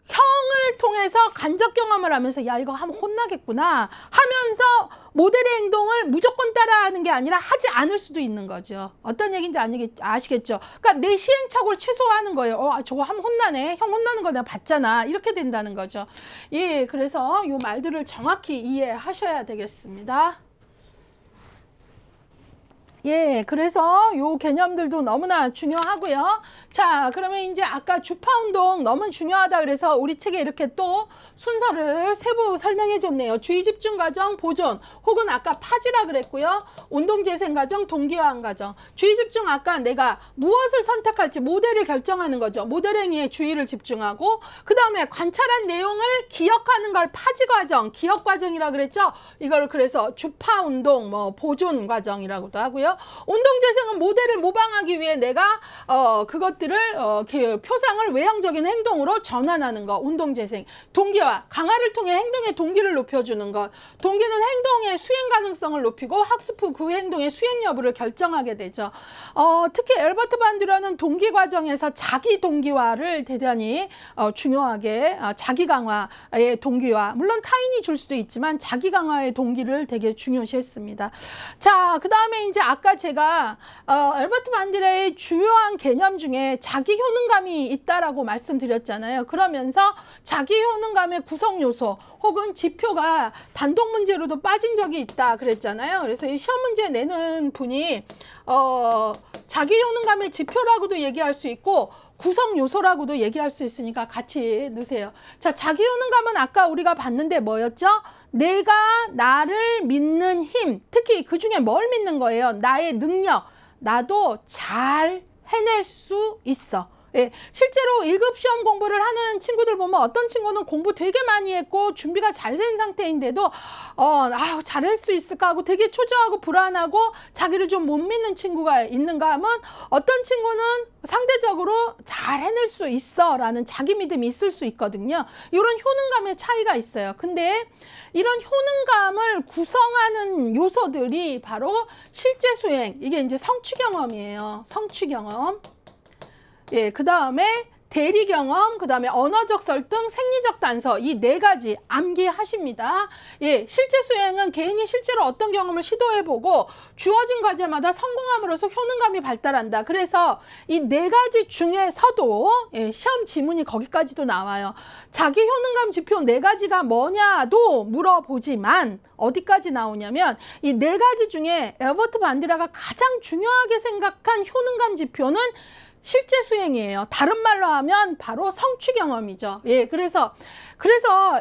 형을 통해서 간접 경험을 하면서 야, 이거 하면 혼나겠구나 하면서 모델의 행동을 무조건 따라하는 게 아니라 하지 않을 수도 있는 거죠. 어떤 얘기인지 아시겠죠? 그러니까 내 시행착오를 최소화하는 거예요. 저거 하면 혼나네. 형 혼나는 거 내가 봤잖아. 이렇게 된다는 거죠. 예, 그래서 이 말들을 정확히 이해하셔야 되겠습니다. 예, 그래서 요 개념들도 너무나 중요하고요. 자, 그러면 이제 아까 주파 운동 너무 중요하다 그래서 우리 책에 이렇게 또 순서를 세부 설명해 줬네요. 주의 집중 과정, 보존, 혹은 아까 파지라 그랬고요. 운동 재생 과정, 동기화한 과정. 주의 집중 아까 내가 무엇을 선택할지 모델을 결정하는 거죠. 모델 행위에 주의를 집중하고 그 다음에 관찰한 내용을 기억하는 걸 파지 과정, 기억 과정이라 그랬죠. 이걸 그래서 주파 운동, 보존 과정이라고도 하고요. 운동재생은 모델을 모방하기 위해 내가 그것들을 표상을 외형적인 행동으로 전환하는 거. 운동재생. 동기화. 강화를 통해 행동의 동기를 높여주는 것. 동기는 행동의 수행 가능성을 높이고 학습 후 그 행동의 수행 여부를 결정하게 되죠. 특히 엘버트 반듀라는 동기 과정에서 자기 동기화를 대단히 중요하게 자기 강화의 동기화. 물론 타인이 줄 수도 있지만 자기 강화의 동기를 되게 중요시했습니다. 자, 그 다음에 이제 아까 제가 엘버트 반디라의 주요한 개념 중에 자기 효능감이 있다라고 말씀드렸잖아요. 그러면서 자기 효능감의 구성 요소 혹은 지표가 단독 문제로도 빠진 적이 있다 그랬잖아요. 그래서 이 시험 문제 내는 분이 자기 효능감의 지표라고도 얘기할 수 있고 구성 요소라고도 얘기할 수 있으니까 같이 넣으세요. 자, 자기 효능감은 아까 우리가 봤는데 뭐였죠? 내가 나를 믿는 힘, 특히 그 중에 뭘 믿는 거예요? 나의 능력, 나도 잘 해낼 수 있어. 예, 실제로 1급 시험 공부를 하는 친구들 보면 어떤 친구는 공부 되게 많이 했고 준비가 잘 된 상태인데도 잘할 수 있을까 하고 되게 초조하고 불안하고 자기를 좀 못 믿는 친구가 있는가 하면 어떤 친구는 상대적으로 잘 해낼 수 있어 라는 자기 믿음이 있을 수 있거든요. 이런 효능감의 차이가 있어요. 근데 이런 효능감을 구성하는 요소들이 바로 실제 수행, 이게 이제 성취 경험이에요. 성취 경험. 예, 그 다음에 대리 경험, 그 다음에 언어적 설득, 생리적 단서, 이 네 가지 암기하십니다. 예, 실제 수행은 개인이 실제로 어떤 경험을 시도해보고 주어진 과제마다 성공함으로써 효능감이 발달한다. 그래서 이 네 가지 중에서도 시험 지문이 거기까지도 나와요. 자기 효능감 지표 네 가지가 뭐냐도 물어보지만 어디까지 나오냐면 이 네 가지 중에 엘버트 반디라가 가장 중요하게 생각한 효능감 지표는 실제 수행이에요. 다른 말로 하면 바로 성취 경험이죠. 예, 그래서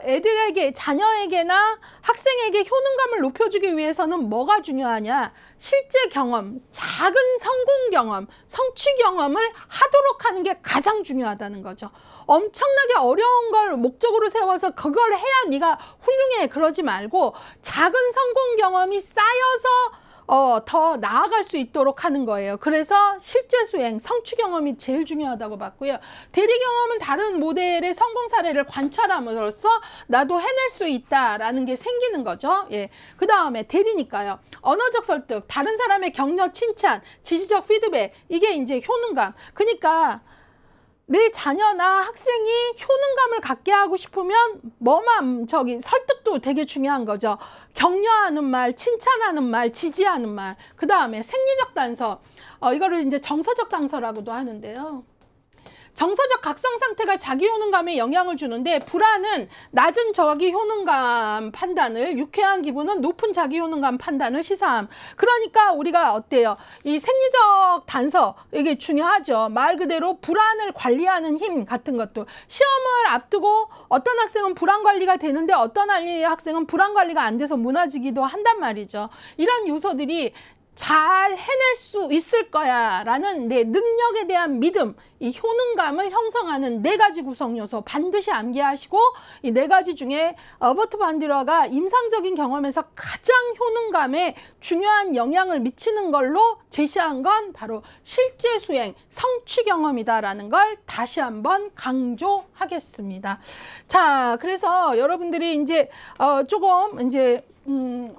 애들에게, 자녀에게나 학생에게 효능감을 높여주기 위해서는 뭐가 중요하냐? 실제 경험, 작은 성공 경험, 성취 경험을 하도록 하는 게 가장 중요하다는 거죠. 엄청나게 어려운 걸 목적으로 세워서 그걸 해야 네가 훌륭해 그러지 말고 작은 성공 경험이 쌓여서 더 나아갈 수 있도록 하는 거예요. 그래서 실제 수행, 성취 경험이 제일 중요하다고 봤고요. 대리 경험은 다른 모델의 성공 사례를 관찰함으로써 나도 해낼 수 있다라는 게 생기는 거죠. 예. 그 다음에 대리니까요. 언어적 설득, 다른 사람의 격려, 칭찬, 지지적 피드백, 이게 이제 효능감. 그러니까 내 자녀나 학생이 효능감을 갖게 하고 싶으면 설득도 되게 중요한 거죠. 격려하는 말, 칭찬하는 말, 지지하는 말. 그 다음에 생리적 단서. 이거를 이제 정서적 단서라고도 하는데요. 정서적 각성 상태가 자기 효능감에 영향을 주는데 불안은 낮은 자기 효능감 판단을, 유쾌한 기분은 높은 자기 효능감 판단을 시사함. 그러니까 우리가 어때요? 이 생리적 단서, 이게 중요하죠. 말 그대로 불안을 관리하는 힘 같은 것도. 시험을 앞두고 어떤 학생은 불안 관리가 되는데 어떤 학생은 불안 관리가 안 돼서 무너지기도 한단 말이죠. 이런 요소들이 잘 해낼 수 있을 거야 라는 내 능력에 대한 믿음, 이 효능감을 형성하는 네 가지 구성 요소 반드시 암기하시고, 이 네 가지 중에 엘버트 반디라가 임상적인 경험에서 가장 효능감에 중요한 영향을 미치는 걸로 제시한 건 바로 실제 수행, 성취 경험이다라는 걸 다시 한번 강조하겠습니다. 자, 그래서 여러분들이 이제 조금 이제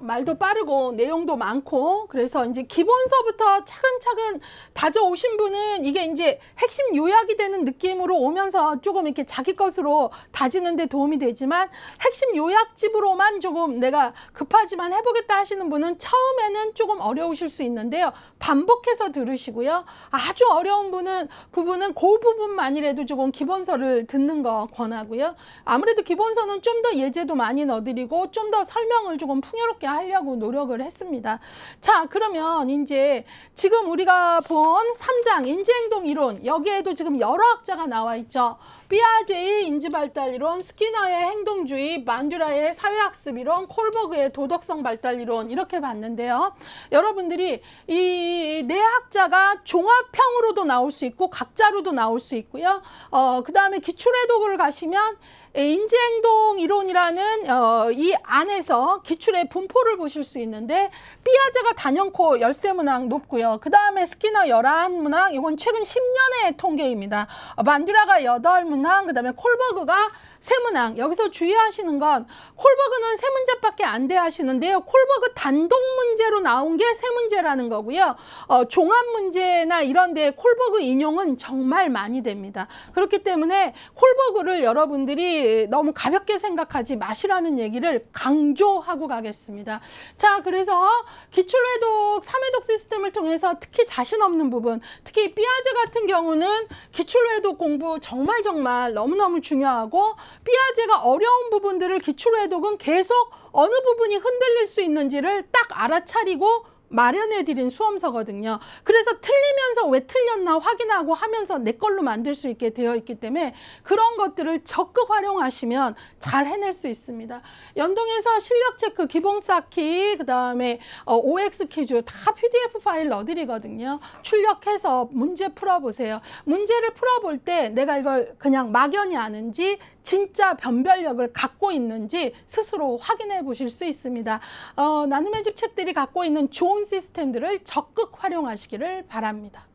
말도 빠르고 내용도 많고, 그래서 이제 기본서부터 차근차근 다져오신 분은 이게 이제 핵심 요약이 되는 느낌으로 오면서 조금 이렇게 자기 것으로 다지는 데 도움이 되지만, 핵심 요약집으로만 조금 내가 급하지만 해보겠다 하시는 분은 처음에는 조금 어려우실 수 있는데요. 반복해서 들으시고요. 아주 어려운 부분은 그 부분만이라도 조금 기본서를 듣는 거 권하고요. 아무래도 기본서는 좀 더 예제도 많이 넣어드리고 좀 더 설명을 조금 풍요롭게 하려고 노력을 했습니다. 자, 그러면 이제 지금 우리가 본 3장 인지행동 이론, 여기에도 지금 여러 학자가 나와 있죠. 피아제의 인지발달 이론, 스키너의 행동주의, 반듀라의 사회학습 이론, 콜버그의 도덕성 발달 이론, 이렇게 봤는데요. 여러분들이 이 네 학자가 종합형으로도 나올 수 있고 각자로도 나올 수 있고요. 그 다음에 기출해독을 가시면 인지행동 이론이라는 이 안에서 기출의 분포를 보실 수 있는데, 피아제가 단연코 13문항 높고요. 그 다음에 스키너 11문항, 이건 최근 10년의 통계입니다. 반듀라가 8문항, 그 다음에 콜버그가 3문항. 여기서 주의하시는 건 콜버그는 3문제밖에 안 돼 하시는데요. 콜버그 단독 문제로 나온 게 세 문제라는 거고요. 종합 문제나 이런 데 콜버그 인용은 정말 많이 됩니다. 그렇기 때문에 콜버그를 여러분들이 너무 가볍게 생각하지 마시라는 얘기를 강조하고 가겠습니다. 자, 그래서 기출회독, 3회독 시스템을 통해서 특히 자신 없는 부분, 특히 피아제 같은 경우는 기출회독 공부 정말 너무너무 중요하고, 피아제가 어려운 부분들을 기출회독은 계속 어느 부분이 흔들릴 수 있는지를 딱 알아차리고 마련해 드린 수험서거든요. 그래서 틀리면서 왜 틀렸나 확인하고 하면서 내 걸로 만들 수 있게 되어 있기 때문에 그런 것들을 적극 활용하시면 잘 해낼 수 있습니다. 연동해서 실력 체크, 기본 쌓기, 그 다음에 OX 퀴즈 다 PDF 파일 넣어드리거든요. 출력해서 문제 풀어보세요. 문제를 풀어볼 때 내가 이걸 그냥 막연히 아는지 진짜 변별력을 갖고 있는지 스스로 확인해 보실 수 있습니다. 나눔의 집 책들이 갖고 있는 좋은 시스템들을 적극 활용하시기를 바랍니다.